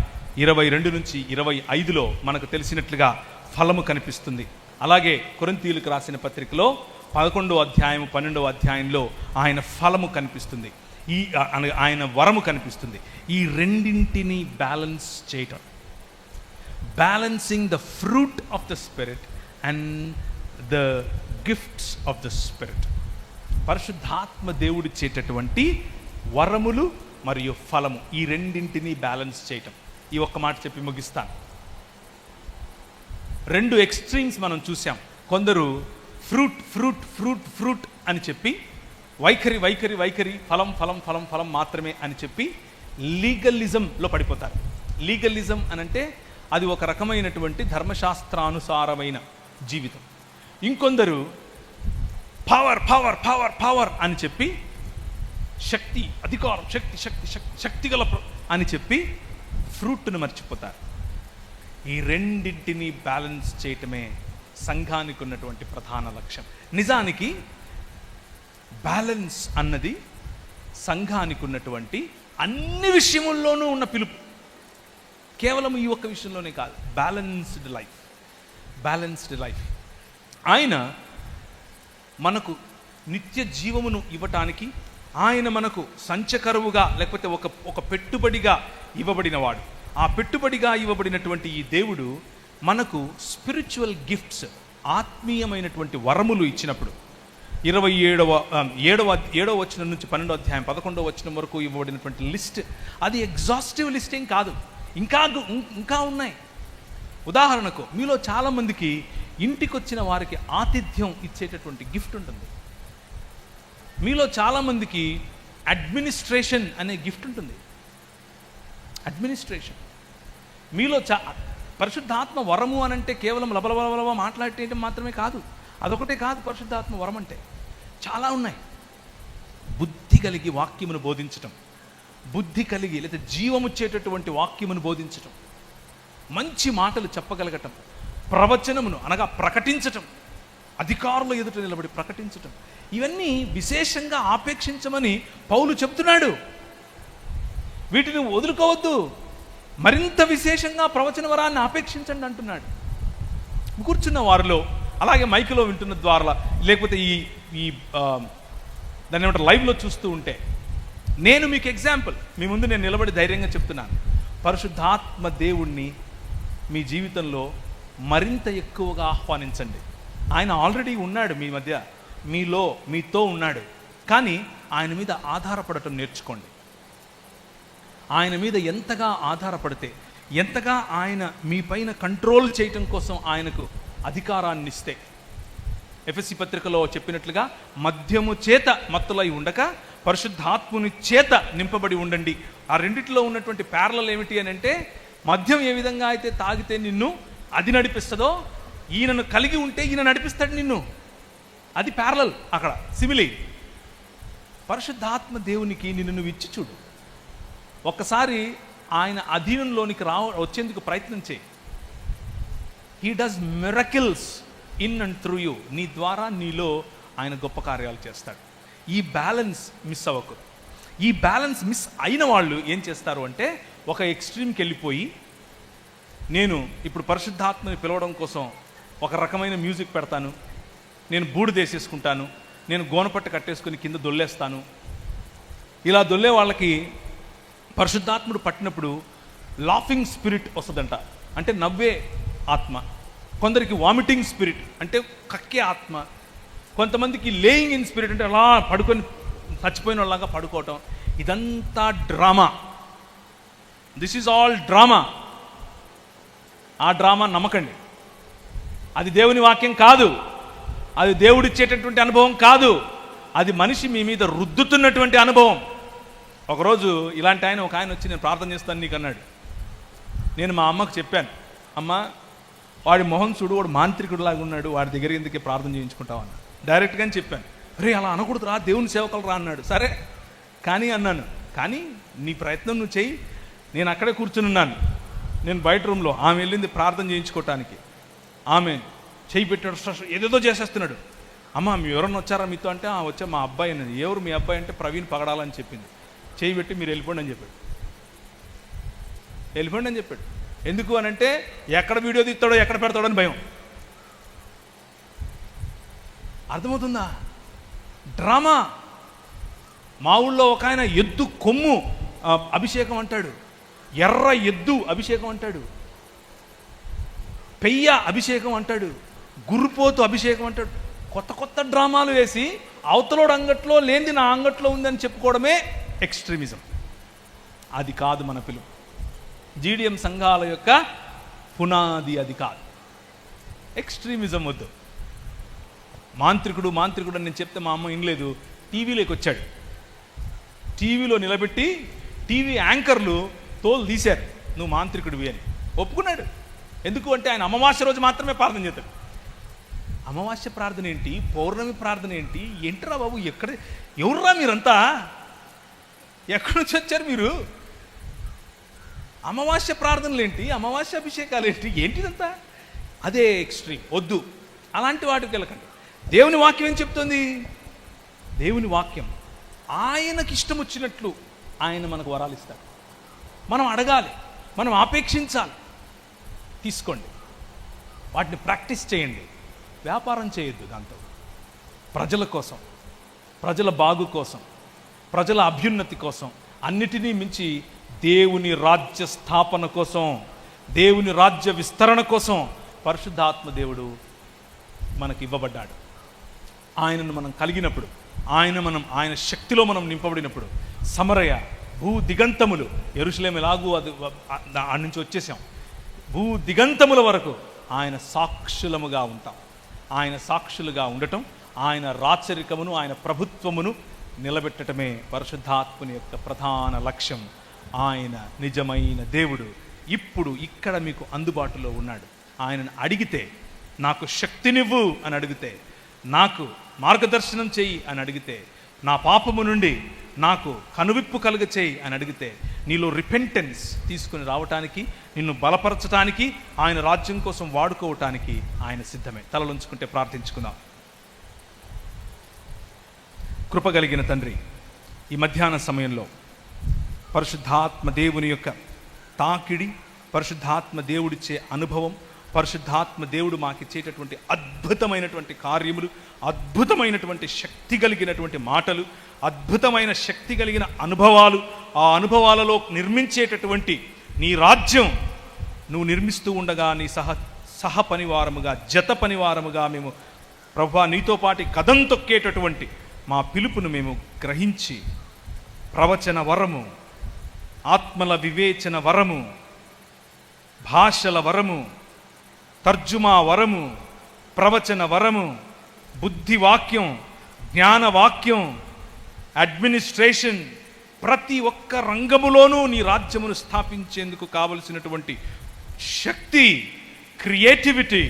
[SPEAKER 1] 22 నుంచి 25లో మనకు తెలిసినట్లుగా ఫలము కనిపిస్తుంది. అలాగే కొరింథీయులకు రాసిన పత్రికలో 11వ అధ్యాయం 12వ అధ్యాయంలో ఆయన ఫలము కనిపిస్తుంది, ఆయన వరము కనిపిస్తుంది. ఈ రెండింటిని బ్యాలెన్స్ చేయటం, balancing the fruit of the spirit and the gifts of the spirit. పరిశుద్ధాత్మ దేవుడిచ్చేటటువంటి వరములు మరియు ఫలము, ఈ రెండింటిని బ్యాలెన్స్ చేయటం. ఈ ఒక్క మాట చెప్పి ముగిస్తాను. 2 ఎక్స్ట్రీమ్స్ మనం చూసాం. కొందరు ఫ్రూట్ అని చెప్పి వైఖరి ఫలం మాత్రమే అని చెప్పి లీగలిజంలో పడిపోతారు. లీగలిజం అనంటే అది ఒక రకమైనటువంటి ధర్మశాస్త్రానుసారమైన జీవితం. ఇంకొందరు పవర్ అని చెప్పి శక్తి, అధికారం, శక్తిగల అని చెప్పి ఫ్రూట్ను మర్చిపోతారు. ఈ రెండింటిని బ్యాలెన్స్ చేయటమే సంఘానికి ఉన్నటువంటి ప్రధాన లక్ష్యం. నిజానికి బ్యాలెన్స్ అన్నది సంఘానికి ఉన్నటువంటి అన్ని విషయముల్లోనూ ఉన్న పిలుపు, కేవలం ఈ ఒక్క విషయంలోనే కాదు. Balanced life. ఆయన మనకు నిత్య జీవమును ఇవ్వటానికి, ఆయన మనకు సంచకరువుగా లేకపోతే ఒక పెట్టుబడిగా ఇవ్వబడినవాడు. ఆ పెట్టుబడిగా ఇవ్వబడినటువంటి ఈ దేవుడు మనకు స్పిరిచువల్ గిఫ్ట్స్, ఆత్మీయమైనటువంటి వరములు ఇచ్చినప్పుడు 7వ వచనం నుంచి 12వ అధ్యాయం 11వ వచనం వరకు ఇవ్వబడినటువంటి లిస్ట్, అది ఎగ్జాస్టివ్ లిస్ట్ ఏం కాదు. ఇంకా ఉన్నాయి. ఉదాహరణకు, మీలో చాలామందికి ఇంటికి వచ్చిన వారికి ఆతిథ్యం ఇచ్చేటటువంటి గిఫ్ట్ ఉంటుంది. మీలో చాలామందికి అడ్మినిస్ట్రేషన్ అనే గిఫ్ట్ ఉంటుంది. అడ్మినిస్ట్రేషన్ మీలో పరిశుద్ధాత్మ వరము అనంటే కేవలం లబలబలబల మాట్లాడటం మాత్రమే కాదు. అదొకటే కాదు. పరిశుద్ధాత్మ వరం అంటే చాలా ఉన్నాయి. బుద్ధి కలిగి వాక్యమును బోధించటం, బుద్ధి కలిగి లేదా జీవముచ్చేటటువంటి వాక్యమును బోధించటం, మంచి మాటలు చెప్పగలగటం, ప్రవచనమును అనగా ప్రకటించటం, అధికారుల ఎదుట నిలబడి ప్రకటించటం, ఇవన్నీ విశేషంగా ఆపేక్షించమని పౌలు చెప్తున్నాడు. వీటిని వదులుకోవద్దు, మరింత విశేషంగా ప్రవచన వరాన్ని ఆపేక్షించండి అంటున్నాడు. కూర్చున్న వారిలో, అలాగే మైకులో వింటున్న ద్వారా, లేకపోతే ఈ దాన్ని ఏమంటారు లైవ్లో చూస్తూ ఉంటే, నేను మీకు ఎగ్జాంపుల్, మీ ముందు నేను నిలబడి ధైర్యంగా చెప్తున్నాను. పరిశుద్ధాత్మ దేవుణ్ణి మీ జీవితంలో మరింత ఎక్కువగా ఆహ్వానించండి. ఆయన ఆల్రెడీ ఉన్నాడు మీ మధ్య, మీతో ఉన్నాడు. కానీ ఆయన మీద ఆధారపడటం నేర్చుకోండి. ఆయన మీద ఎంతగా ఆధారపడితే, ఎంతగా ఆయన మీ పైన కంట్రోల్ చేయటం కోసం ఆయనకు అధికారాన్ని ఇస్తే, ఎఫెసీ పత్రికలో చెప్పినట్లుగా మద్యము చేత మత్తులై ఉండక పరిశుద్ధాత్ముని చేత నింపబడి ఉండండి. ఆ రెండిట్లో ఉన్నటువంటి ప్యారలల్ ఏమిటి అని అంటే, మద్యం ఏ విధంగా అయితే తాగితే నిన్ను అది నడిపిస్తుందో, ఈయనను కలిగి ఉంటే ఈయన నడిపిస్తాడు నిన్ను. అది ప్యారలల్, అక్కడ సిమిలీ. పరిశుద్ధాత్మ దేవునికి నిన్ను నువ్వు ఇచ్చి చూడు. ఒక్కసారి ఆయన అధీనంలోనికి వచ్చేందుకు ప్రయత్నం చేయి. He does miracles in and through you. నీ ద్వారా నీలో ఆయన గొప్ప కార్యాలు చేస్తాడు. ఈ బ్యాలెన్స్ మిస్ అవ్వకు. ఈ బ్యాలెన్స్ మిస్ అయిన వాళ్ళు ఏం చేస్తారు అంటే, ఒక ఎక్స్ట్రీమ్కి వెళ్ళిపోయి, నేను ఇప్పుడు పరిశుద్ధాత్మని పిలవడం కోసం ఒక రకమైన మ్యూజిక్ పెడతాను, నేను బూడిదేసేసుకుంటాను, నేను గోనపట్టు కట్టేసుకుని కింద దొల్లేస్తాను. ఇలా దొల్లే వాళ్ళకి పరిశుద్ధాత్ముడు పట్టినప్పుడు లాఫింగ్ స్పిరిట్ వస్తుందంట, అంటే నవ్వే ఆత్మ. కొందరికి వామిటింగ్ స్పిరిట్ అంటే కక్కే ఆత్మ. కొంతమందికి లేయింగ్ ఇన్ స్పిరిట్ అంటే అలా పడుకొని చచ్చిపోయిన వాళ్ళగా పడుకోవటం. ఇదంతా drama. This is all drama. ఆ డ్రామా నమ్మకండి. అది దేవుని వాక్యం కాదు, అది దేవుడిచ్చేటటువంటి అనుభవం కాదు, అది మనిషి మీ మీద రుద్దుతున్నటువంటి అనుభవం. ఒకరోజు ఇలాంటి ఒక ఆయన వచ్చి, నేను ప్రార్థన చేస్తాను నీకు అన్నాడు. నేను మా అమ్మకు చెప్పాను, అమ్మ వాడి మొహం చూడు, వాడు మాంత్రికుడిలాగా ఉన్నాడు, వాడి దగ్గర ఎందుకే ప్రార్థన చేయించుకుంటావు అన్న. డైరెక్ట్గానే చెప్పాను. రే అలా అనకూడదు రా, దేవుని సేవకులు రా అన్నాడు. సరే కానీ అన్నాను, కానీ నీ ప్రయత్నం నువ్వు చెయ్యి. నేను అక్కడే కూర్చుని నేను బయట రూమ్లో, ఆమె వెళ్ళింది ప్రార్థన చేయించుకోవటానికి. ఆమె చేయి పెట్టాడు, ఏదేదో చేసేస్తున్నాడు. అమ్మ మీ ఎవరన్నా వచ్చారా మీతో అంటే, వచ్చా మా అబ్బాయి అన్నది. ఎవరు మీ అబ్బాయి అంటే ప్రవీణ్ పగడాలని చెప్పింది. చేయి పెట్టి మీరు వెళ్ళిపోండి అని చెప్పాడు. వెళ్ళిపోండి అని చెప్పాడు. ఎందుకు అని అంటే ఎక్కడ వీడియో తీస్తాడో ఎక్కడ పెడతాడో అని భయం. అర్థమవుతుందా? డ్రామా. మా ఊళ్ళో ఒక ఆయన ఎద్దు కొమ్ము అభిషేకం అంటాడు, ఎర్ర ఎద్దు అభిషేకం అంటాడు, పెయ్య అభిషేకం అంటాడు, గుర్రుపోతు అభిషేకం అంటాడు. కొత్త కొత్త డ్రామాలు వేసి అవతలోడు అంగట్లో లేనిది నా అంగట్లో ఉందని చెప్పుకోవడమే ఎక్స్ట్రీమిజం. అది కాదు మన పిలుపు. జీడిఎం సంఘాల యొక్క పునాది అది కాదు. ఎక్స్ట్రీమిజం వద్దు. మాంత్రికుడు అని నేను చెప్తే మా అమ్మ వినలేదు. టీవీలోకి వచ్చాడు. టీవీలో నిలబెట్టి టీవీ యాంకర్లు తోలు తీశారు, నువ్వు మాంత్రికుడివి అని. ఒప్పుకున్నాడు. ఎందుకు అంటే ఆయన అమావాస్య రోజు మాత్రమే ప్రార్థన చేస్తాడు. అమావాస్య ప్రార్థన ఏంటి, పౌర్ణమి ప్రార్థన ఏంటి, ఏంటరా బాబు, ఎవర్రా మీరంతా, ఎక్కడి నుంచి వచ్చారు మీరు? అమావాస్య ప్రార్థనలు ఏంటి, అమావాస్య అభిషేకాలు ఏంటి, ఏంటిదంతా? అదే ఎక్స్ట్రీమ్. వద్దు, అలాంటి వాటికి వెళ్ళకండి. దేవుని వాక్యం ఏం చెప్తుంది? దేవుని వాక్యం ఆయనకి ఇష్టం వచ్చినట్లు ఆయన మనకు వరాలు ఇస్తాడు. మనం అడగాలి, మనం ఆపేక్షించాలి. తీసుకోండి, వాటిని ప్రాక్టీస్ చేయండి. వ్యాపారం చేయొద్దు దాంతో. ప్రజల కోసం, ప్రజల బాగు కోసం, ప్రజల అభ్యున్నతి కోసం, అన్నిటినీ మించి దేవుని రాజ్య స్థాపన కోసం, దేవుని రాజ్య విస్తరణ కోసం పరిశుద్ధాత్మ దేవుడు మనకి ఇవ్వబడ్డాడు. ఆయనను మనం కలిగినప్పుడు, ఆయన శక్తిలో మనం నింపబడినప్పుడు, సమరయ భూ దిగంతములు, యెరూషలేము ఎలాగూ అది ఆ నుంచి వచ్చేసాం, భూ దిగంతముల వరకు ఆయన సాక్షులముగా ఉంటాం. ఆయన సాక్షులుగా ఉండటం, ఆయన రాచరికమును, ఆయన ప్రభుత్వమును నిలబెట్టడమే పరిశుద్ధాత్మని యొక్క ప్రధాన లక్ష్యం. ఆయన నిజమైన దేవుడు ఇప్పుడు ఇక్కడ మీకు అందుబాటులో ఉన్నాడు. ఆయనను అడిగితే, నాకు శక్తినివ్వు అని అడిగితే, నాకు మార్గదర్శనం చెయ్యి అని అడిగితే, నా పాపము నుండి నాకు కనువిప్పు కలుగ చేయి అని అడిగితే, నీలో రిపెంటెన్స్ తీసుకుని రావటానికి, నిన్ను బలపరచటానికి, ఆయన రాజ్యం కోసం వాడుకోవటానికి ఆయన సిద్ధమే. తలలుంచుకుంటే ప్రార్థించుకుందాం. కృపగలిగిన తండ్రి, ఈ మధ్యాహ్న సమయంలో పరిశుద్ధాత్మ దేవుని యొక్క తాకిడి, పరిశుద్ధాత్మ దేవుడిచ్చే అనుభవం, పరిశుద్ధాత్మ దేవుడు మాకిచ్చేటటువంటి అద్భుతమైనటువంటి కార్యములు, అద్భుతమైనటువంటి శక్తి కలిగినటువంటి మాటలు, అద్భుతమైన శక్తి కలిగిన అనుభవాలు, ఆ అనుభవాలలో నిర్మించేటటువంటి నీ రాజ్యం నువ్వు నిర్మిస్తూ ఉండగా, నీ సహ పనివారముగా, జత పనివారముగా మేము ప్రభువా నీతో పాటు కదం తొక్కేటటువంటి మా పిలుపును మేము గ్రహించి, ప్రవచన వరము, ఆత్మల వివేచన వరము, భాషల వరము, తర్జుమా వరము, ప్రవచన వరము, బుద్ధివాక్యం, జ్ఞానవాక్యం, అడ్మినిస్ట్రేషన్, ప్రతి ఒక్క రంగములోనూ నీ రాజ్యమును స్థాపించేందుకు కావలసినటువంటి శక్తి, క్రియేటివిటీ,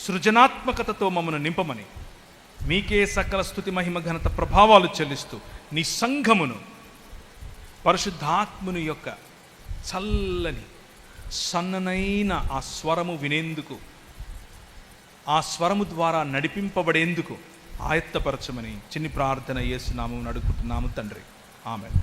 [SPEAKER 1] సృజనాత్మకతతో మమ్మను నింపమని మీకే సకల స్తుతి మహిమ ఘనత ప్రభావాలు చెల్లిస్తూ, నీ సంఘమును పరిశుద్ధాత్ముని యొక్క చల్లని సన్ననైన ఆ స్వరము వినేందుకు, ఆ స్వరము ద్వారా నడిపింపబడేందుకు ఆయత్తపరచమని చిన్ని ప్రార్థన యేసు నామమున అడుగుతున్నాము తండ్రి. ఆమేన్.